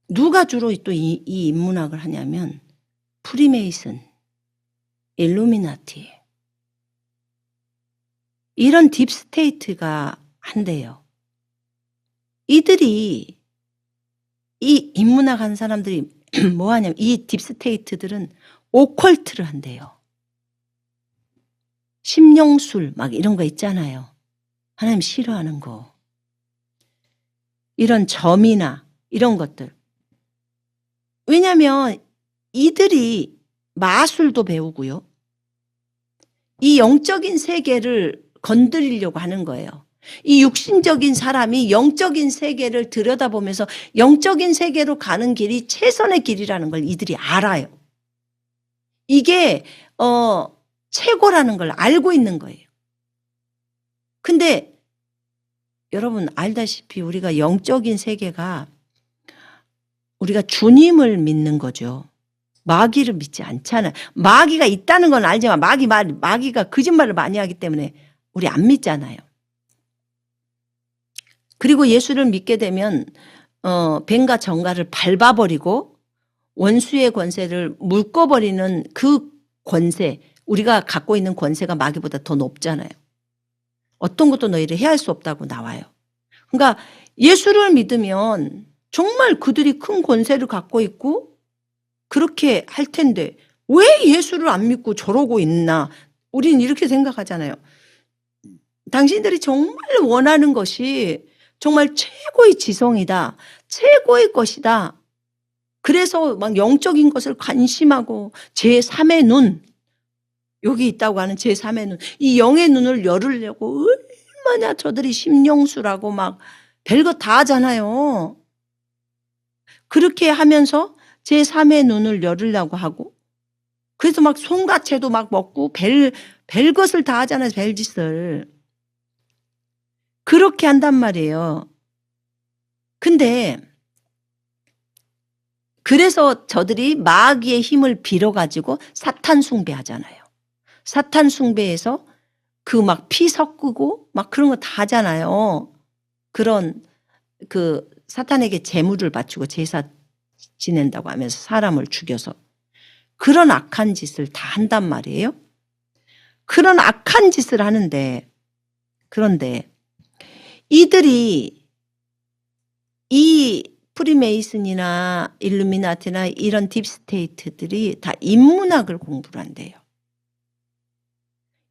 누가 주로 또 이 인문학을 하냐면 프리메이슨, 일루미나티 이런 딥스테이트가 한대요. 이들이 이 인문학 하는 사람들이 뭐 하냐면 이 딥스테이트들은 오컬트를 한대요. 심령술 막 이런 거 있잖아요. 하나님 싫어하는 거. 이런 점이나 이런 것들. 왜냐하면 이들이 마술도 배우고요. 이 영적인 세계를 건드리려고 하는 거예요. 이 육신적인 사람이 영적인 세계를 들여다보면서 영적인 세계로 가는 길이 최선의 길이라는 걸 이들이 알아요. 이게 최고라는 걸 알고 있는 거예요. 근데 여러분 알다시피 우리가 영적인 세계가 우리가 주님을 믿는 거죠. 마귀를 믿지 않잖아요. 마귀가 있다는 건 알지만 마귀가 거짓말을 많이 하기 때문에 우리 안 믿잖아요. 그리고 예수를 믿게 되면 뱀과 정갈을 밟아버리고 원수의 권세를 묶어버리는 그 권세, 우리가 갖고 있는 권세가 마귀보다 더 높잖아요. 어떤 것도 너희를 해할 수 없다고 나와요. 그러니까 예수를 믿으면 정말 그들이 큰 권세를 갖고 있고 그렇게 할 텐데 왜 예수를 안 믿고 저러고 있나. 우리는 이렇게 생각하잖아요. 당신들이 정말 원하는 것이 정말 최고의 지성이다. 최고의 것이다. 그래서 막 영적인 것을 관심하고 제3의 눈, 여기 있다고 하는 제3의 눈, 이 영의 눈을 열으려고 얼마나 저들이 심령술하고 막 별거 다 하잖아요. 그렇게 하면서 제3의 눈을 열으려고 하고 그래서 막 송가채도 막 먹고 별것을 다 하잖아요. 별짓을. 그렇게 한단 말이에요. 근데 그래서 저들이 마귀의 힘을 빌어가지고 사탄 숭배하잖아요. 사탄 숭배에서 그 막 피 섞고 막 그런 거 다 하잖아요. 그런 그 사탄에게 제물을 바치고 제사 지낸다고 하면서 사람을 죽여서 그런 악한 짓을 다 한단 말이에요. 그런 악한 짓을 하는데 그런데 이들이 이 프리메이슨이나 일루미나티나 이런 딥스테이트들이 다 인문학을 공부를 한대요.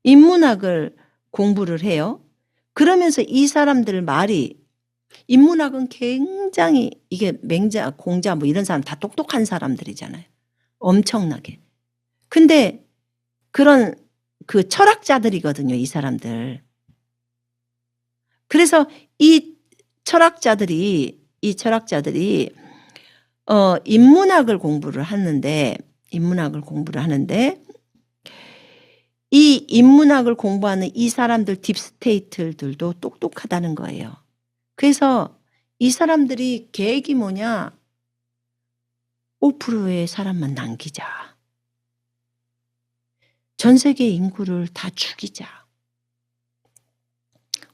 인문학을 공부를 해요. 그러면서 이 사람들 말이 인문학은 굉장히 이게 맹자, 공자 뭐 이런 사람 다 똑똑한 사람들이잖아요. 엄청나게. 근데 그런 그 철학자들이거든요. 이 사람들. 그래서 이 철학자들이 인문학을 공부를 하는데 이 인문학을 공부하는 이 사람들 딥스테이트들도 똑똑하다는 거예요. 그래서 이 사람들이 계획이 뭐냐? 5%의 사람만 남기자. 전 세계 인구를 다 죽이자.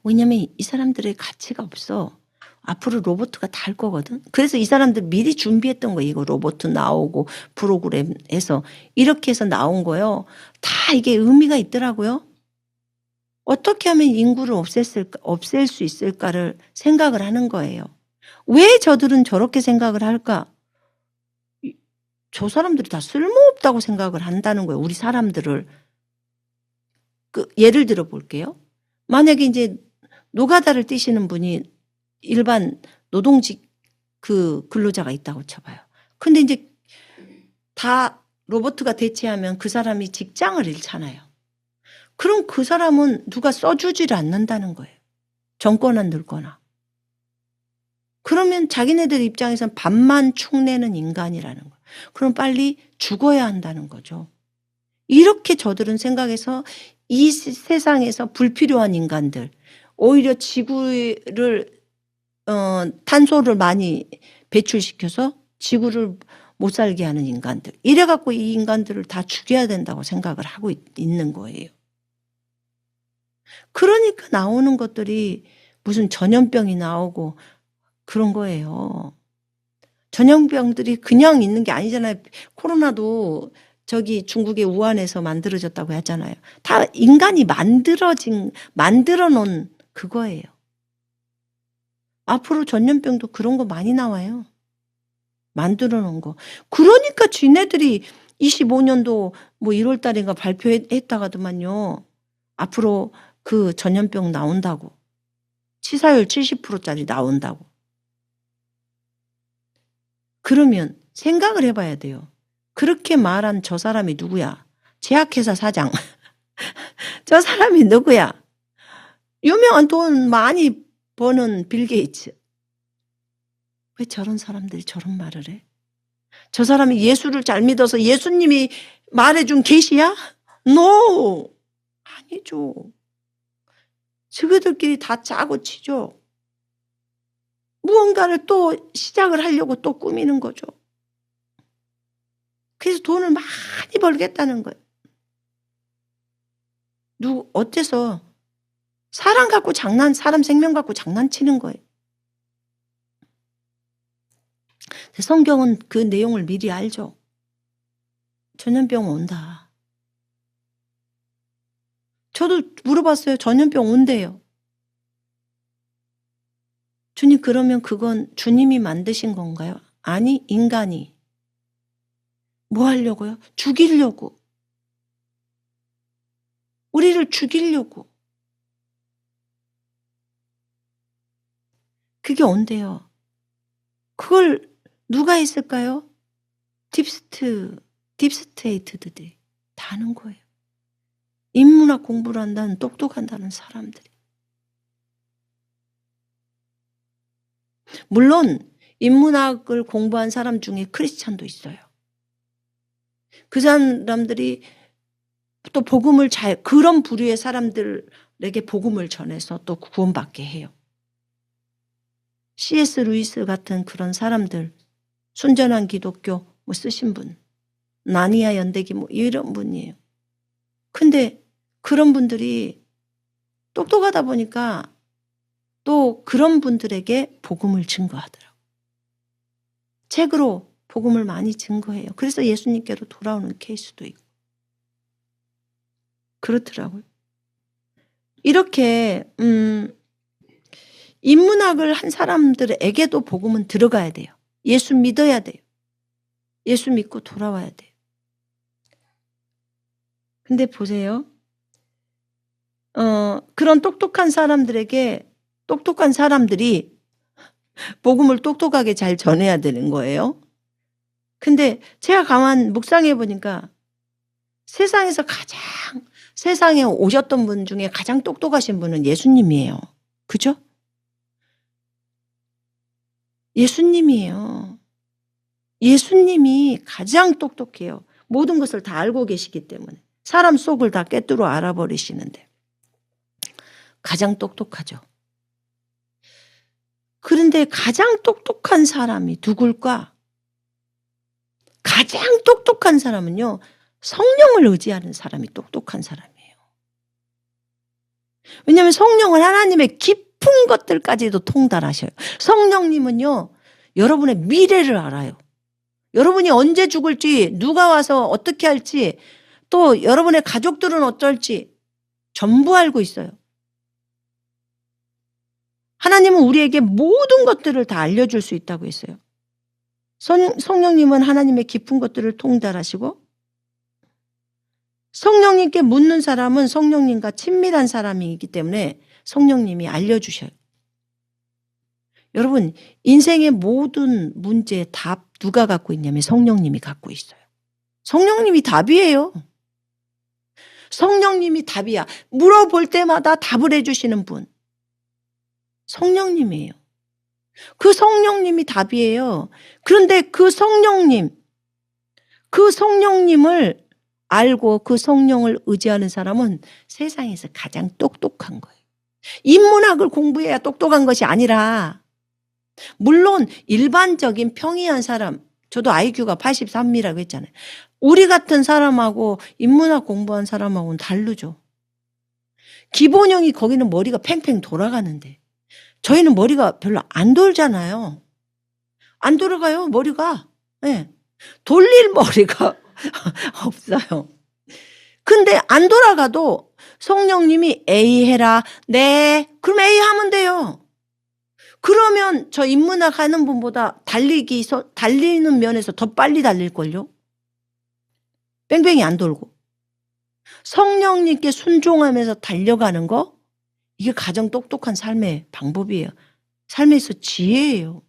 왜냐하면 이 사람들의 가치가 없어. 앞으로 로봇가 다 할 거거든. 그래서 이 사람들 미리 준비했던 거예요. 이거 로봇 나오고 프로그램에서 이렇게 해서 나온 거요. 다 이게 의미가 있더라고요. 어떻게 하면 인구를 없앨 수 있을까를 생각을 하는 거예요. 왜 저들은 저렇게 생각을 할까? 저 사람들이 다 쓸모없다고 생각을 한다는 거예요. 우리 사람들을. 예를 들어 볼게요. 만약에 이제 노가다를 뛰시는 분이 일반 노동직 그 근로자가 있다고 쳐봐요. 근데 이제 다 로봇가 대체하면 그 사람이 직장을 잃잖아요. 그럼 그 사람은 누가 써주지를 않는다는 거예요. 젊거나 늙거나. 그러면 자기네들 입장에서는 밥만 축내는 인간이라는 거예요. 그럼 빨리 죽어야 한다는 거죠. 이렇게 저들은 생각해서 이 세상에서 불필요한 인간들, 오히려 지구를 탄소를 많이 배출시켜서 지구를 못 살게 하는 인간들, 이래갖고 이 인간들을 다 죽여야 된다고 생각을 하고 있는 거예요. 그러니까 나오는 것들이 무슨 전염병이 나오고 그런 거예요. 전염병들이 그냥 있는 게 아니잖아요. 코로나도 저기 중국의 우한에서 만들어졌다고 했잖아요. 다 인간이 만들어 놓은 그거예요. 앞으로 전염병도 그런 거 많이 나와요. 만들어 놓은 거. 그러니까 쥐네들이 25년도 뭐 1월 달인가 발표했다가더만요. 앞으로 그 전염병 나온다고. 치사율 70%짜리 나온다고. 그러면 생각을 해봐야 돼요. 그렇게 말한 저 사람이 누구야? 제약회사 사장. 저 사람이 누구야? 유명한 돈 많이 버는 빌 게이츠. 왜 저런 사람들이 저런 말을 해? 저 사람이 예수를 잘 믿어서 예수님이 말해준 계시야? No! 아니죠. 저들끼리 다 짜고 치죠. 무언가를 또 시작을 하려고 또 꾸미는 거죠. 그래서 돈을 많이 벌겠다는 거예요. 어째서 사람 생명 갖고 장난치는 거예요. 성경은 그 내용을 미리 알죠. 전염병 온다. 저도 물어봤어요. 전염병 온대요. 주님, 그러면 그건 주님이 만드신 건가요? 아니, 인간이. 뭐 하려고요? 죽이려고. 우리를 죽이려고. 그게 온대요. 그걸 누가 했을까요? 딥스테이트들이 다 하는 거예요. 인문학 공부를 한다는 똑똑한다는 사람들이. 물론 인문학을 공부한 사람 중에 크리스찬도 있어요. 그 사람들이 또 복음을 그런 부류의 사람들에게 복음을 전해서 또 구원받게 해요. C.S. 루이스 같은 그런 사람들, 순전한 기독교 뭐 쓰신 분, 나니아 연대기 뭐 이런 분이에요. 근데 그런 분들이 똑똑하다 보니까 또 그런 분들에게 복음을 증거하더라고요. 책으로 복음을 많이 증거해요. 그래서 예수님께로 돌아오는 케이스도 있고. 그렇더라고요. 이렇게 인문학을 한 사람들에게도 복음은 들어가야 돼요. 예수 믿어야 돼요. 예수 믿고 돌아와야 돼요. 근데 보세요. 그런 똑똑한 사람들이 복음을 똑똑하게 잘 전해야 되는 거예요. 근데 제가 가만 묵상해 보니까 세상에 오셨던 분 중에 가장 똑똑하신 분은 예수님이에요. 그죠? 예수님이에요. 예수님이 가장 똑똑해요. 모든 것을 다 알고 계시기 때문에. 사람 속을 다 꿰뚫어 알아버리시는데. 가장 똑똑하죠. 그런데 가장 똑똑한 사람이 누굴까? 가장 똑똑한 사람은요, 성령을 의지하는 사람이 똑똑한 사람이에요. 왜냐하면 성령은 하나님의 깊은 것들까지도 통달하셔요. 성령님은요, 여러분의 미래를 알아요. 여러분이 언제 죽을지, 누가 와서 어떻게 할지, 또 여러분의 가족들은 어떨지 전부 알고 있어요. 하나님은 우리에게 모든 것들을 다 알려줄 수 있다고 했어요. 성령님은 하나님의 깊은 것들을 통달하시고, 성령님께 묻는 사람은 성령님과 친밀한 사람이기 때문에 성령님이 알려주셔요. 여러분, 인생의 모든 문제의 답 누가 갖고 있냐면 성령님이 갖고 있어요. 성령님이 답이에요. 성령님이 답이야. 물어볼 때마다 답을 해주시는 분. 성령님이에요. 그 성령님이 답이에요. 그런데 그 성령님을 알고 그 성령을 의지하는 사람은 세상에서 가장 똑똑한 거예요. 인문학을 공부해야 똑똑한 것이 아니라, 물론 일반적인 평이한 사람, 저도 IQ가 83이라고 했잖아요. 우리 같은 사람하고 인문학 공부한 사람하고는 다르죠. 기본형이 거기는 머리가 팽팽 돌아가는데 저희는 머리가 별로 안 돌잖아요. 안 돌아가요, 머리가. 네. 돌릴 머리가 없어요. 근데 안 돌아가도 성령님이 A 해라. 네. 그럼 A 하면 돼요. 그러면 저 인문학 하는 분보다 달리는 면에서 더 빨리 달릴걸요? 뺑뺑이 안 돌고. 성령님께 순종하면서 달려가는 거, 이게 가장 똑똑한 삶의 방법이에요. 삶에서 지혜예요.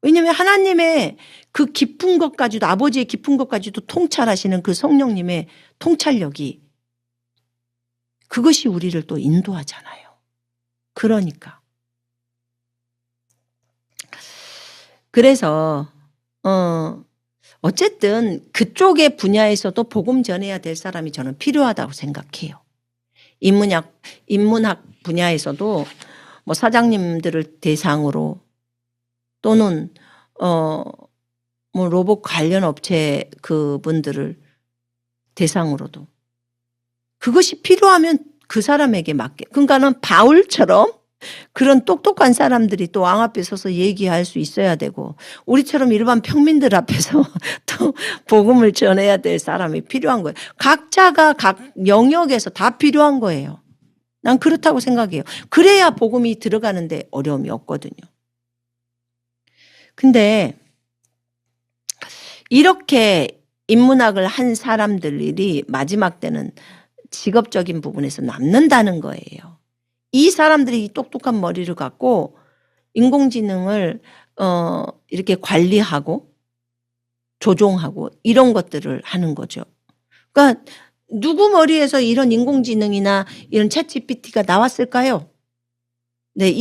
왜냐하면 하나님의 그 깊은 것까지도, 아버지의 깊은 것까지도 통찰하시는 그 성령님의 통찰력이, 그것이 우리를 또 인도하잖아요. 그러니까. 그래서 어쨌든 그쪽의 분야에서도 복음 전해야 될 사람이 저는 필요하다고 생각해요. 인문학 분야에서도 뭐 사장님들을 대상으로, 또는 뭐 로봇 관련 업체 그분들을 대상으로도, 그것이 필요하면 그 사람에게 맡겨. 그러니까는 바울처럼 그런 똑똑한 사람들이 또 왕 앞에 서서 얘기할 수 있어야 되고, 우리처럼 일반 평민들 앞에서 또 복음을 전해야 될 사람이 필요한 거예요. 각자가 각 영역에서 다 필요한 거예요. 난 그렇다고 생각해요. 그래야 복음이 들어가는데 어려움이 없거든요. 근데 이렇게 인문학을 한 사람들이 마지막 때는 직업적인 부분에서 남는다는 거예요. 이 사람들이 똑똑한 머리를 갖고 인공지능을 이렇게 관리하고 조종하고 이런 것들을 하는 거죠. 그러니까 누구 머리에서 이런 인공지능이나 이런 챗GPT가 나왔을까요? 네,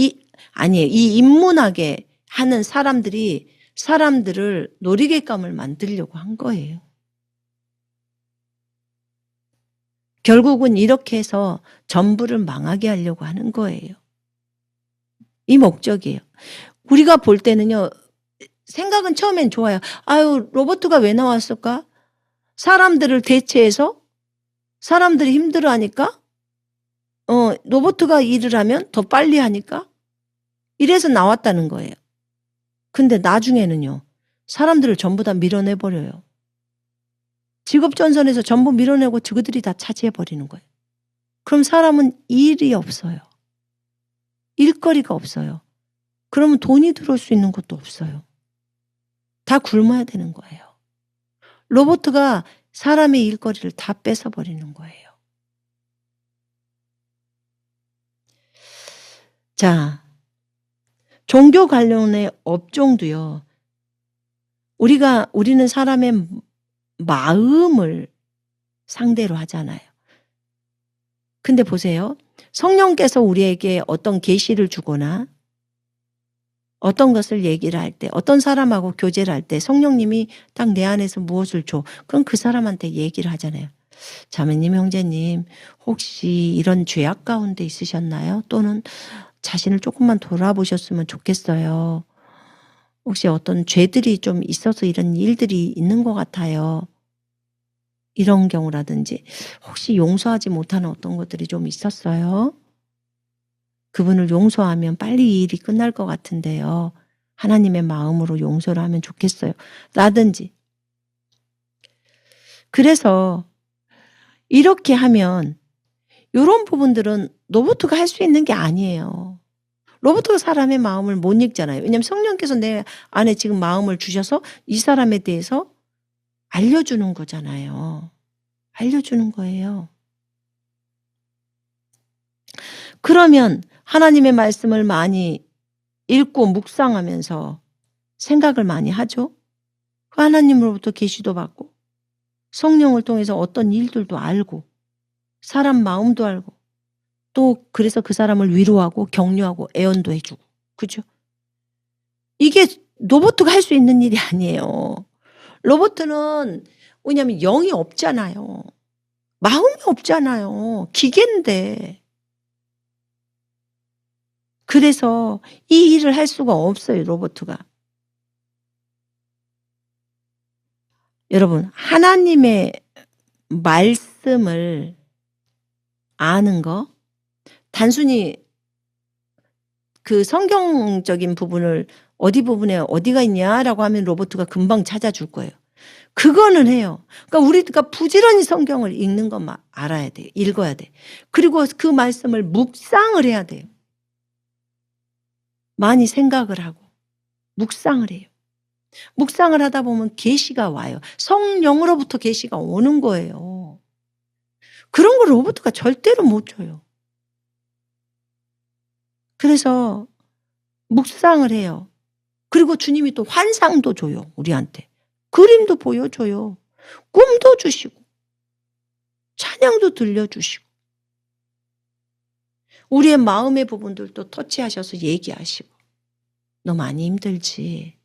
아니에요. 이 인문학에 하는 사람들이 사람들을 놀이개감을 만들려고 한 거예요. 결국은 이렇게 해서 전부를 망하게 하려고 하는 거예요. 이 목적이에요. 우리가 볼 때는요, 생각은 처음엔 좋아요. 아유, 로봇가 왜 나왔을까? 사람들을 대체해서 사람들이 힘들어하니까, 로봇가 일을 하면 더 빨리 하니까, 이래서 나왔다는 거예요. 근데 나중에는요, 사람들을 전부 다 밀어내버려요. 직업전선에서 전부 밀어내고 저들이 다 차지해버리는 거예요. 그럼 사람은 일이 없어요. 일거리가 없어요. 그러면 돈이 들어올 수 있는 것도 없어요. 다 굶어야 되는 거예요. 로봇가 사람의 일거리를 다 뺏어버리는 거예요. 자, 종교 관련의 업종도요, 우리는 사람의 마음을 상대로 하잖아요. 근데 보세요. 성령께서 우리에게 어떤 계시를 주거나 어떤 것을 얘기를 할 때, 어떤 사람하고 교제를 할 때 성령님이 딱 내 안에서 무엇을 줘. 그럼 그 사람한테 얘기를 하잖아요. 자매님, 형제님, 혹시 이런 죄악 가운데 있으셨나요? 또는 자신을 조금만 돌아보셨으면 좋겠어요. 혹시 어떤 죄들이 좀 있어서 이런 일들이 있는 것 같아요. 이런 경우라든지, 혹시 용서하지 못하는 어떤 것들이 좀 있었어요. 그분을 용서하면 빨리 이 일이 끝날 것 같은데요. 하나님의 마음으로 용서를 하면 좋겠어요. 라든지. 그래서 이렇게 하면 이런 부분들은 로봇가 할 수 있는 게 아니에요. 로봇가 사람의 마음을 못 읽잖아요. 왜냐하면 성령께서 내 안에 지금 마음을 주셔서 이 사람에 대해서 알려주는 거잖아요. 알려주는 거예요. 그러면 하나님의 말씀을 많이 읽고 묵상하면서 생각을 많이 하죠. 하나님으로부터 계시도 받고 성령을 통해서 어떤 일들도 알고 사람 마음도 알고 또 그래서 그 사람을 위로하고 격려하고 애원도 해 주고. 그죠? 이게 로봇가 할 수 있는 일이 아니에요. 로봇은 왜냐하면 영이 없잖아요. 마음이 없잖아요. 기계인데. 그래서 이 일을 할 수가 없어요, 로봇가. 여러분, 하나님의 말씀을 아는 거, 단순히 그 성경적인 부분을 어디 부분에 어디가 있냐라고 하면 로봇가 금방 찾아줄 거예요. 그거는 해요. 그러니까 우리가 부지런히 성경을 읽는 것만 알아야 돼요. 읽어야 돼. 그리고 그 말씀을 묵상을 해야 돼요. 많이 생각을 하고 묵상을 해요. 묵상을 하다 보면 계시가 와요. 성령으로부터 계시가 오는 거예요. 그런 걸 로봇가 절대로 못 줘요. 그래서 묵상을 해요. 그리고 주님이 또 환상도 줘요, 우리한테. 그림도 보여줘요. 꿈도 주시고 찬양도 들려주시고 우리의 마음의 부분들도 터치하셔서 얘기하시고 너 많이 힘들지?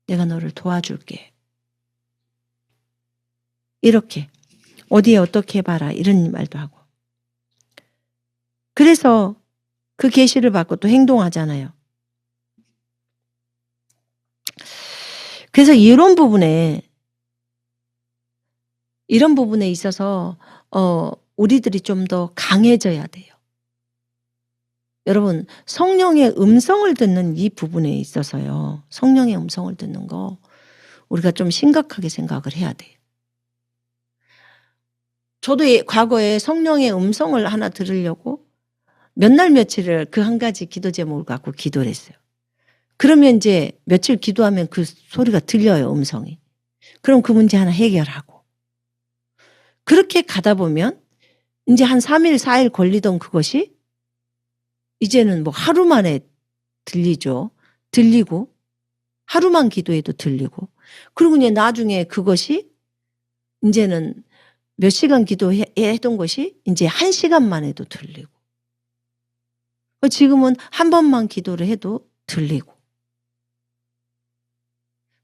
내가 너를 도와줄게. 이렇게 어디에 어떻게 해봐라 이런 말도 하고. 그래서 그 계시를 받고 또 행동하잖아요. 그래서 이런 부분에 있어서 우리들이 좀 더 강해져야 돼요. 여러분, 성령의 음성을 듣는 이 부분에 있어서요. 성령의 음성을 듣는 거 우리가 좀 심각하게 생각을 해야 돼요. 저도 과거에 성령의 음성을 하나 들으려고 몇 날 며칠을 그 한 가지 기도 제목을 갖고 기도를 했어요. 그러면 이제 며칠 기도하면 그 소리가 들려요, 음성이. 그럼 그 문제 하나 해결하고. 그렇게 가다 보면 이제 한 3일, 4일 걸리던 그것이 이제는 뭐 하루 만에 들리죠. 들리고 하루만 기도해도 들리고. 그리고 이제 나중에 그것이 이제는 몇 시간 기도했던 것이 이제 1시간 만에도 들리고. 지금은 한 번만 기도를 해도 들리고.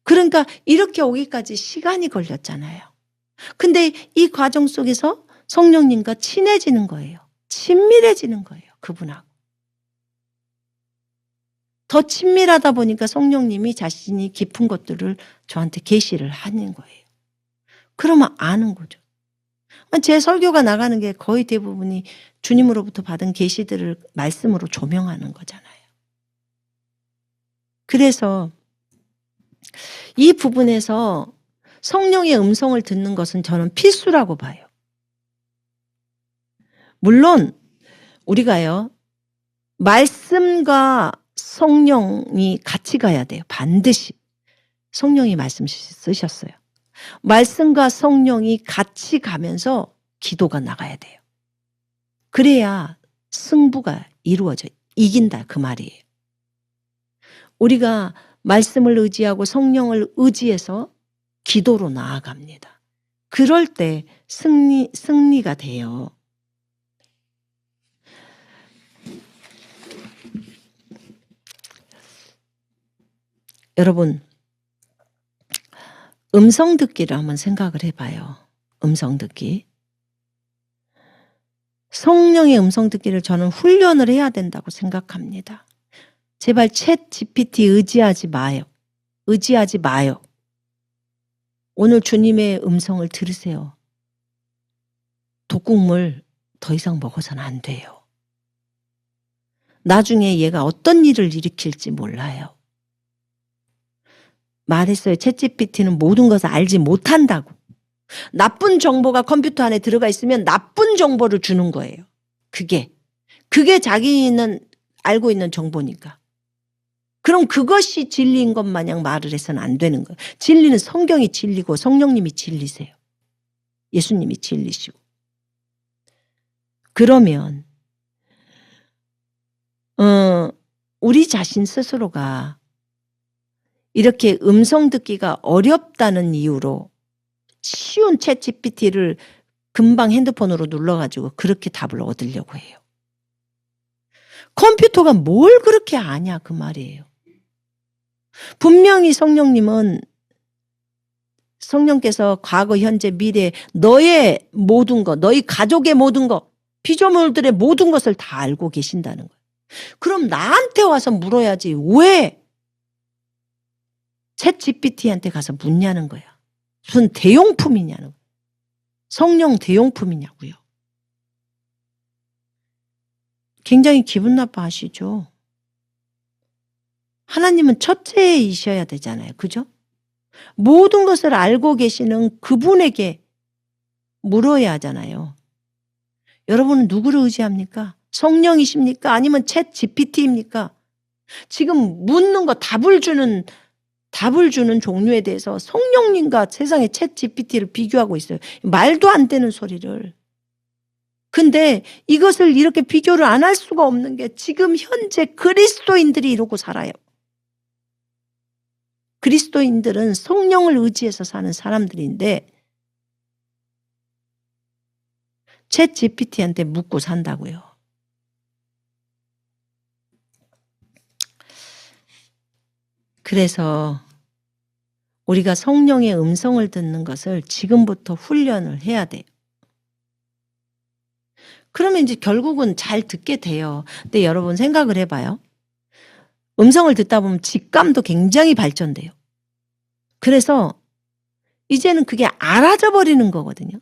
그러니까 이렇게 오기까지 시간이 걸렸잖아요. 근데 이 과정 속에서 성령님과 친해지는 거예요. 친밀해지는 거예요. 그분하고. 더 친밀하다 보니까 성령님이 자신이 깊은 것들을 저한테 계시를 하는 거예요. 그러면 아는 거죠. 제 설교가 나가는 게 거의 대부분이 주님으로부터 받은 계시들을 말씀으로 조명하는 거잖아요. 그래서 이 부분에서 성령의 음성을 듣는 것은 저는 필수라고 봐요. 물론 우리가요. 말씀과 성령이 같이 가야 돼요. 반드시. 성령이 말씀 쓰셨어요. 말씀과 성령이 같이 가면서 기도가 나가야 돼요. 그래야 승부가 이루어져요. 이긴다 그 말이에요. 우리가 말씀을 의지하고 성령을 의지해서 기도로 나아갑니다. 그럴 때 승리가 돼요. 여러분, 음성 듣기를 한번 생각을 해봐요. 음성 듣기. 성령의 음성 듣기를 저는 훈련을 해야 된다고 생각합니다. 제발 챗 GPT 의지하지 마요. 의지하지 마요. 오늘 주님의 음성을 들으세요. 독국물 더 이상 먹어서는 안 돼요. 나중에 얘가 어떤 일을 일으킬지 몰라요. 말했어요. 챗GPT는 모든 것을 알지 못한다고. 나쁜 정보가 컴퓨터 안에 들어가 있으면 나쁜 정보를 주는 거예요. 그게 자기는 알고 있는 정보니까. 그럼 그것이 진리인 것 마냥 말을 해서는 안 되는 거예요. 진리는 성경이 진리고 성령님이 진리세요. 예수님이 진리시고. 그러면 우리 자신 스스로가 이렇게 음성 듣기가 어렵다는 이유로 쉬운 챗 GPT를 금방 핸드폰으로 눌러가지고 그렇게 답을 얻으려고 해요. 컴퓨터가 뭘 그렇게 아냐 그 말이에요. 분명히 성령께서 과거, 현재, 미래 너의 모든 것, 너희 가족의 모든 것, 피조물들의 모든 것을 다 알고 계신다는 거예요. 그럼 나한테 와서 물어야지 왜 챗 GPT한테 가서 묻냐는 거야. 무슨 대용품이냐는 거야. 성령 대용품이냐고요. 굉장히 기분 나빠하시죠. 하나님은 첫째이셔야 되잖아요. 그죠? 모든 것을 알고 계시는 그분에게 물어야 하잖아요. 여러분은 누구를 의지합니까? 성령이십니까? 아니면 챗 GPT입니까? 지금 묻는 거 답을 주는 종류에 대해서 성령님과 세상의 챗 GPT를 비교하고 있어요. 말도 안 되는 소리를. 근데 이것을 이렇게 비교를 안 할 수가 없는 게 지금 현재 그리스도인들이 이러고 살아요. 그리스도인들은 성령을 의지해서 사는 사람들인데 챗 GPT한테 묻고 산다고요. 그래서 우리가 성령의 음성을 듣는 것을 지금부터 훈련을 해야 돼요. 그러면 이제 결국은 잘 듣게 돼요. 근데 여러분 생각을 해봐요. 음성을 듣다 보면 직감도 굉장히 발전돼요. 그래서 이제는 그게 알아져 버리는 거거든요.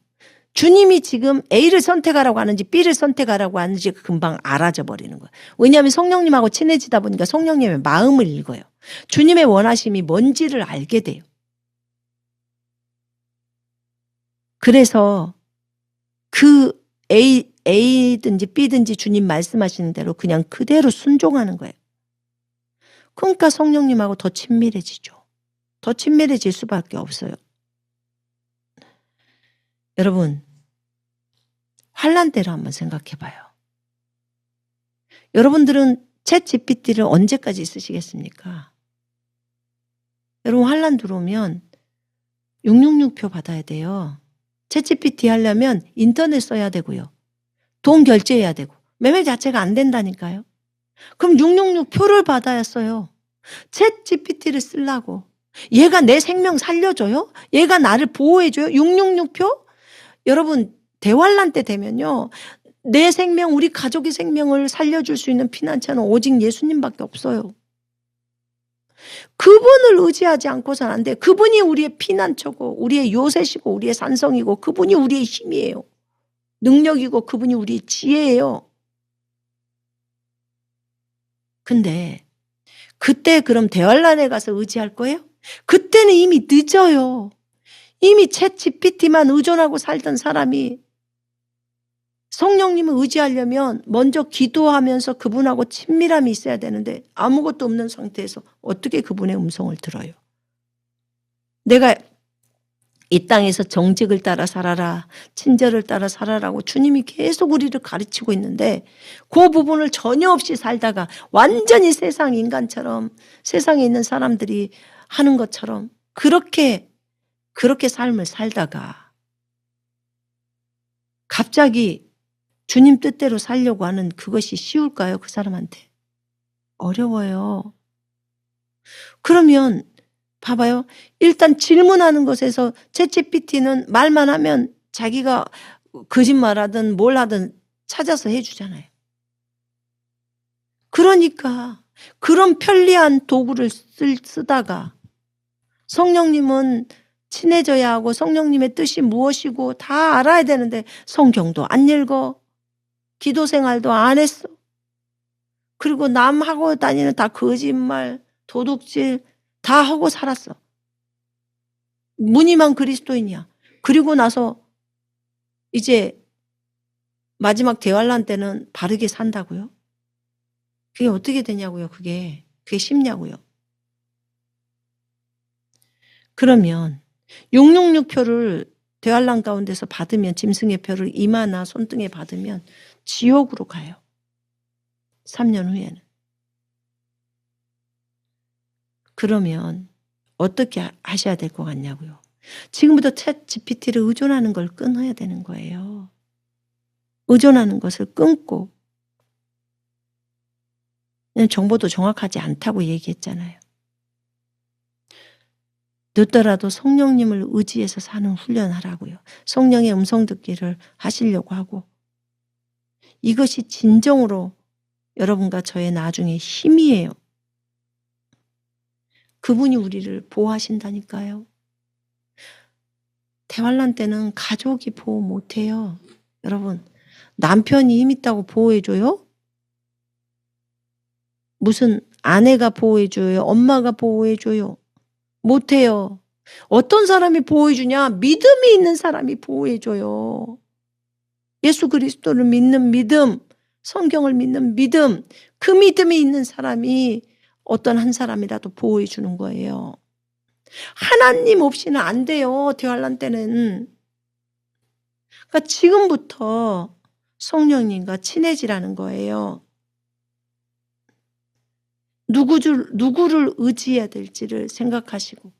주님이 지금 A를 선택하라고 하는지 B를 선택하라고 하는지 금방 알아져 버리는 거예요. 왜냐하면 성령님하고 친해지다 보니까 성령님의 마음을 읽어요. 주님의 원하심이 뭔지를 알게 돼요. 그래서 그 A든지 B든지 주님 말씀하시는 대로 그냥 그대로 순종하는 거예요. 그러니까 성령님하고 더 친밀해지죠. 더 친밀해질 수밖에 없어요. 여러분, 환난 때로 한번 생각해 봐요. 여러분들은 챗 GPT를 언제까지 쓰시겠습니까? 여러분 환난 들어오면 666표 받아야 돼요. 챗 GPT 하려면 인터넷 써야 되고요. 돈 결제해야 되고 매매 자체가 안 된다니까요. 그럼 666표를 받아야 써요. 챗 GPT를 쓰려고. 얘가 내 생명 살려줘요? 얘가 나를 보호해줘요? 666표? 여러분 대환란 때 되면요. 내 생명, 우리 가족의 생명을 살려줄 수 있는 피난처는 오직 예수님밖에 없어요. 그분을 의지하지 않고서는 안 돼요. 그분이 우리의 피난처고 우리의 요새시고 우리의 산성이고 그분이 우리의 힘이에요. 능력이고 그분이 우리의 지혜예요. 근데 그때 그럼 대환란에 가서 의지할 거예요? 그때는 이미 늦어요. 이미 챗 GPT만 의존하고 살던 사람이 성령님을 의지하려면 먼저 기도하면서 그분하고 친밀함이 있어야 되는데 아무것도 없는 상태에서 어떻게 그분의 음성을 들어요? 내가 이 땅에서 정직을 따라 살아라, 친절을 따라 살아라고 주님이 계속 우리를 가르치고 있는데 그 부분을 전혀 없이 살다가 완전히 세상 인간처럼 세상에 있는 사람들이 하는 것처럼 그렇게 삶을 살다가 갑자기 주님 뜻대로 살려고 하는 그것이 쉬울까요? 그 사람한테? 어려워요. 그러면 봐봐요. 일단 질문하는 것에서 챗GPT는 말만 하면 자기가 거짓말하든 뭘 하든 찾아서 해주잖아요. 그러니까 그런 편리한 도구를 쓰다가 성령님은 친해져야 하고 성령님의 뜻이 무엇이고 다 알아야 되는데 성경도 안 읽어. 기도 생활도 안 했어. 그리고 남하고 다니는 다 거짓말, 도둑질 다 하고 살았어. 무늬만 그리스도인이야. 그리고 나서 이제 마지막 대환란 때는 바르게 산다고요? 그게 어떻게 되냐고요, 그게 쉽냐고요. 그러면 666표를 대환란 가운데서 받으면 짐승의 표를 이마나 손등에 받으면 지옥으로 가요. 3년 후에는. 그러면 어떻게 하셔야 될 것 같냐고요. 지금부터 챗 GPT를 의존하는 걸 끊어야 되는 거예요. 의존하는 것을 끊고, 정보도 정확하지 않다고 얘기했잖아요. 늦더라도 성령님을 의지해서 사는 훈련하라고요. 성령의 음성 듣기를 하시려고 하고, 이것이 진정으로 여러분과 저의 나중에 힘이에요. 그분이 우리를 보호하신다니까요. 대환란 때는 가족이 보호 못해요. 여러분, 남편이 힘 있다고 보호해줘요? 무슨 아내가 보호해줘요? 엄마가 보호해줘요? 못해요. 어떤 사람이 보호해주냐? 믿음이 있는 사람이 보호해줘요. 예수 그리스도를 믿는 믿음, 성경을 믿는 믿음, 그 믿음이 있는 사람이 어떤 한 사람이라도 보호해주는 거예요. 하나님 없이는 안 돼요. 대환란 때는. 그러니까 지금부터 성령님과 친해지라는 거예요. 누구를 의지해야 될지를 생각하시고.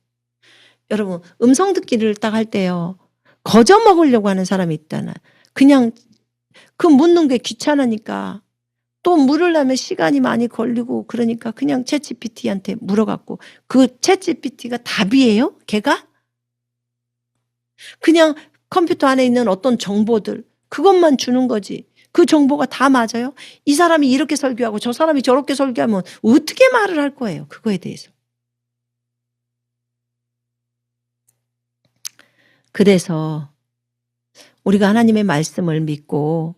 여러분, 음성 듣기를 딱 할 때요. 거저 먹으려고 하는 사람이 있잖아. 그냥 그 묻는 게 귀찮으니까 또 물으려면 시간이 많이 걸리고 그러니까 그냥 챗GPT한테 물어갖고 그 챗GPT가 답이에요? 걔가? 그냥 컴퓨터 안에 있는 어떤 정보들 그것만 주는 거지. 그 정보가 다 맞아요? 이 사람이 이렇게 설교하고 저 사람이 저렇게 설교하면 어떻게 말을 할 거예요? 그거에 대해서. 그래서 우리가 하나님의 말씀을 믿고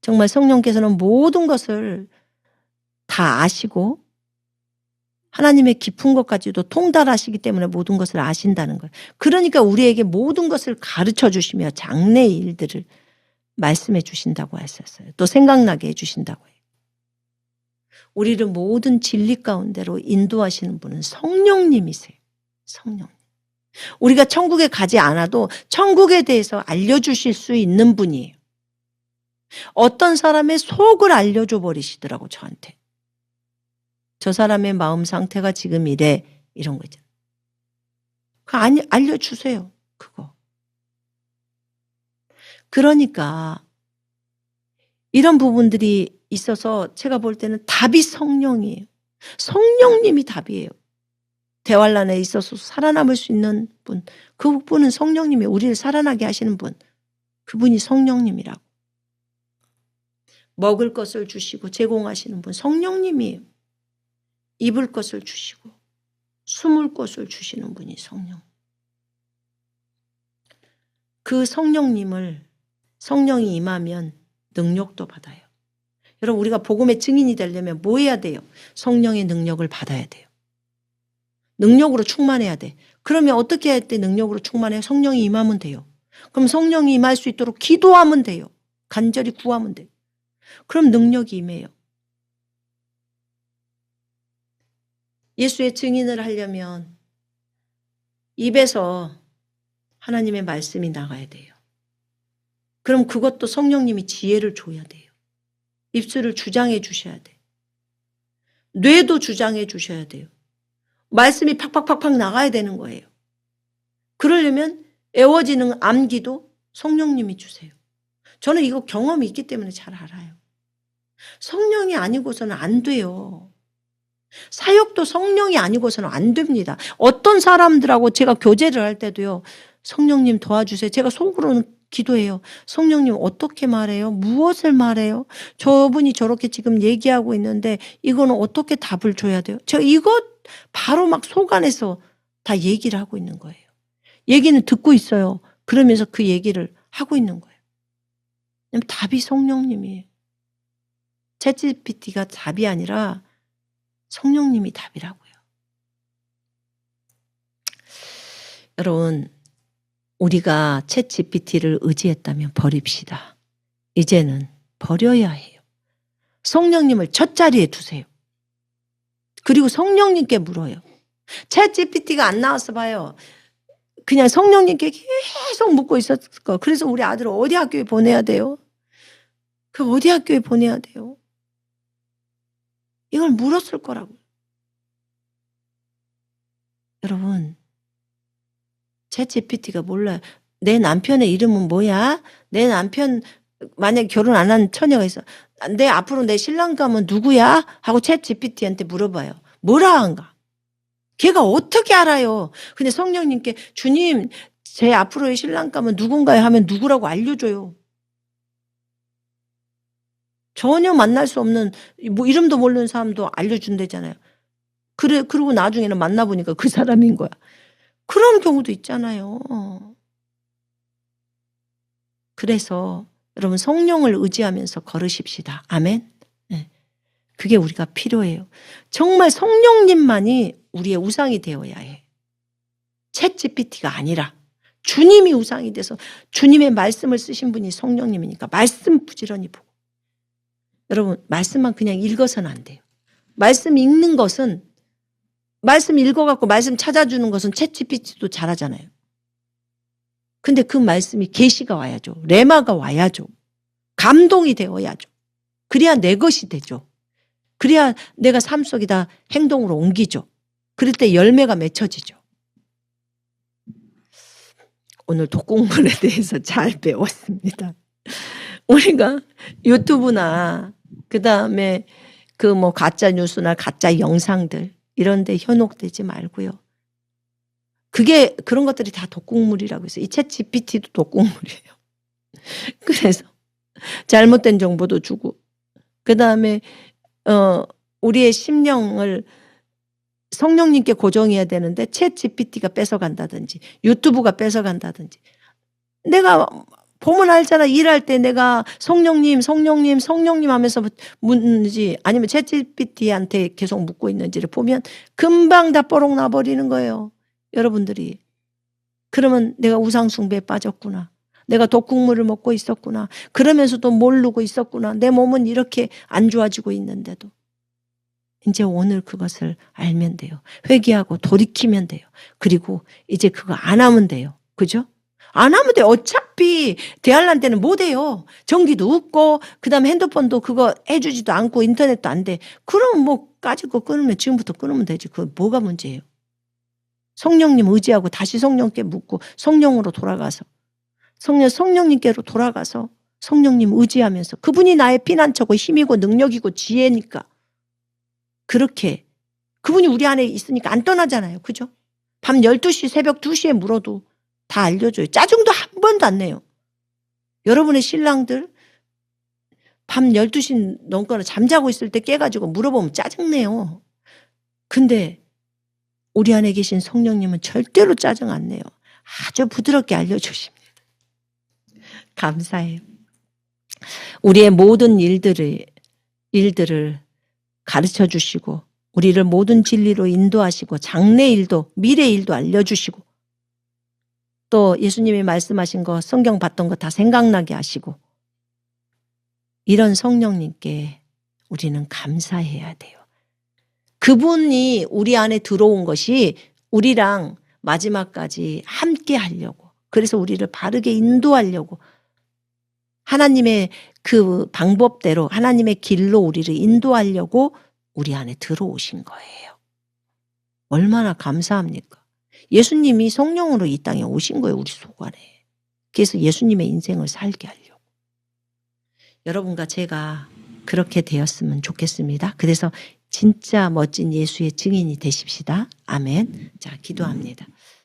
정말 성령께서는 모든 것을 다 아시고 하나님의 깊은 것까지도 통달하시기 때문에 모든 것을 아신다는 거예요. 그러니까 우리에게 모든 것을 가르쳐 주시며 장래의 일들을 말씀해 주신다고 하셨어요. 또 생각나게 해 주신다고 해요. 우리를 모든 진리 가운데로 인도하시는 분은 성령님이세요. 성령님. 우리가 천국에 가지 않아도 천국에 대해서 알려주실 수 있는 분이에요. 어떤 사람의 속을 알려줘 버리시더라고 저한테. 저 사람의 마음 상태가 지금 이래 이런 거 있잖아요. 알려주세요. 그거. 그러니까 이런 부분들이 있어서 제가 볼 때는 답이 성령이에요. 성령님이 답이에요. 대환란에 있어서 살아남을 수 있는 분. 그분은 성령님이 우리를 살아나게 하시는 분. 그분이 성령님이라고. 먹을 것을 주시고 제공하시는 분 성령님이에요. 입을 것을 주시고 숨을 것을 주시는 분이 성령. 그 성령님을 성령이 임하면 능력도 받아요. 여러분 우리가 복음의 증인이 되려면 뭐 해야 돼요? 성령의 능력을 받아야 돼요. 능력으로 충만해야 돼. 그러면 어떻게 할 때 능력으로 충만해요? 성령이 임하면 돼요. 그럼 성령이 임할 수 있도록 기도하면 돼요. 간절히 구하면 돼요. 그럼 능력이 임해요. 예수의 증인을 하려면 입에서 하나님의 말씀이 나가야 돼요. 그럼 그것도 성령님이 지혜를 줘야 돼요. 입술을 주장해 주셔야 돼요. 뇌도 주장해 주셔야 돼요. 말씀이 팍팍팍팍 나가야 되는 거예요. 그러려면 애워지는 암기도 성령님이 주세요. 저는 이거 경험이 있기 때문에 잘 알아요. 성령이 아니고서는 안 돼요. 사역도 성령이 아니고서는 안 됩니다. 어떤 사람들하고 제가 교제를 할 때도요. 성령님 도와주세요. 제가 속으로는 기도해요. 성령님 어떻게 말해요? 무엇을 말해요? 저분이 저렇게 지금 얘기하고 있는데 이거는 어떻게 답을 줘야 돼요? 제가 이것 바로 막 속 안에서 다 얘기를 하고 있는 거예요. 얘기는 듣고 있어요. 그러면서 그 얘기를 하고 있는 거예요. 답이 성령님이에요. 챗GPT가 답이 아니라 성령님이 답이라고요. 여러분 우리가 챗GPT를 의지했다면 버립시다. 이제는 버려야 해요. 성령님을 첫 자리에 두세요. 그리고 성령님께 물어요. 챗GPT가 안 나와서 봐요. 그냥 성령님께 계속 묻고 있었을 거. 그래서 우리 아들을 어디 학교에 보내야 돼요? 그 어디 학교에 보내야 돼요? 이걸 물었을 거라고요. 여러분 챗GPT가 몰라요. 내 남편의 이름은 뭐야? 내 남편 만약에 결혼 안 한 처녀가 있어. 앞으로 내 신랑 가면 누구야? 하고 챗GPT한테 물어봐요. 뭐라 한가? 걔가 어떻게 알아요? 근데 성령님께 주님 제 앞으로의 신랑 가면 누군가요? 하면 누구라고 알려줘요. 전혀 만날 수 없는 뭐 이름도 모르는 사람도 알려준다잖아요. 그리고 나중에는 만나보니까 그 사람인 거야. 그런 경우도 있잖아요. 그래서 여러분 성령을 의지하면서 걸으십시다. 아멘. 네. 그게 우리가 필요해요. 정말 성령님만이 우리의 우상이 되어야 해. 챗GPT가 아니라 주님이 우상이 돼서 주님의 말씀을 쓰신 분이 성령님이니까 말씀 부지런히 보고. 여러분 말씀만 그냥 읽어서는 안 돼요. 말씀 읽는 것은 말씀 읽어갖고 말씀 찾아주는 것은 챗GPT도 잘하잖아요. 근데 그 말씀이 계시가 와야죠. 레마가 와야죠. 감동이 되어야죠. 그래야 내 것이 되죠. 그래야 내가 삶 속에다 행동으로 옮기죠. 그럴 때 열매가 맺혀지죠. 오늘 독공물에 대해서 잘 배웠습니다. 우리가 유튜브나 그다음에 그 뭐 가짜 뉴스나 가짜 영상들 이런 데 현혹되지 말고요. 그게 그런 것들이 다 독극물이라고 해서 이 챗GPT도 독극물이에요. 그래서 잘못된 정보도 주고 그다음에 우리의 심령을 성령님께 고정해야 되는데 챗GPT가 뺏어간다든지 유튜브가 뺏어간다든지 내가 보면 알잖아. 일할 때 내가 성령님 하면서 묻는지 아니면 챗GPT한테 계속 묻고 있는지를 보면 금방 다 뽀록 나버리는 거예요. 여러분들이. 그러면 내가 우상숭배에 빠졌구나. 내가 독극물을 먹고 있었구나. 그러면서도 모르고 있었구나. 내 몸은 이렇게 안 좋아지고 있는데도. 이제 오늘 그것을 알면 돼요. 회개하고 돌이키면 돼요. 그리고 이제 그거 안 하면 돼요. 그죠? 안 하면 돼요. 어차피 대할란 때는 못 해요. 전기도 없고 그다음에 핸드폰도 그거 해주지도 않고 인터넷도 안 돼. 그럼 뭐 까짓 거 끊으면 지금부터 끊으면 되지. 그거 뭐가 문제예요. 성령님 의지하고 다시 성령께 묻고 성령으로 돌아가서 성령님께로 돌아가서 성령님 의지하면서 그분이 나의 피난처고 힘이고 능력이고 지혜니까 그렇게 그분이 우리 안에 있으니까 안 떠나잖아요. 그죠? 밤 12시 새벽 2시에 물어도 다 알려줘요. 짜증도 한 번도 안 내요. 여러분의 신랑들 밤 12시 넘거나 잠자고 있을 때 깨가지고 물어보면 짜증내요. 근데 우리 안에 계신 성령님은 절대로 짜증 안 내요. 아주 부드럽게 알려주십니다. 감사해요. 우리의 모든 일들을 가르쳐 주시고 우리를 모든 진리로 인도하시고 장래 일도 미래 일도 알려주시고 또 예수님이 말씀하신 거 성경 봤던 거 다 생각나게 하시고 이런 성령님께 우리는 감사해야 돼요. 그분이 우리 안에 들어온 것이 우리랑 마지막까지 함께 하려고 그래서 우리를 바르게 인도하려고 하나님의 그 방법대로 하나님의 길로 우리를 인도하려고 우리 안에 들어오신 거예요. 얼마나 감사합니까? 예수님이 성령으로 이 땅에 오신 거예요. 우리 속 안에. 그래서 예수님의 인생을 살게 하려고. 여러분과 제가 그렇게 되었으면 좋겠습니다. 그래서 진짜 멋진 예수의 증인이 되십시다. 아멘. 자, 기도합니다.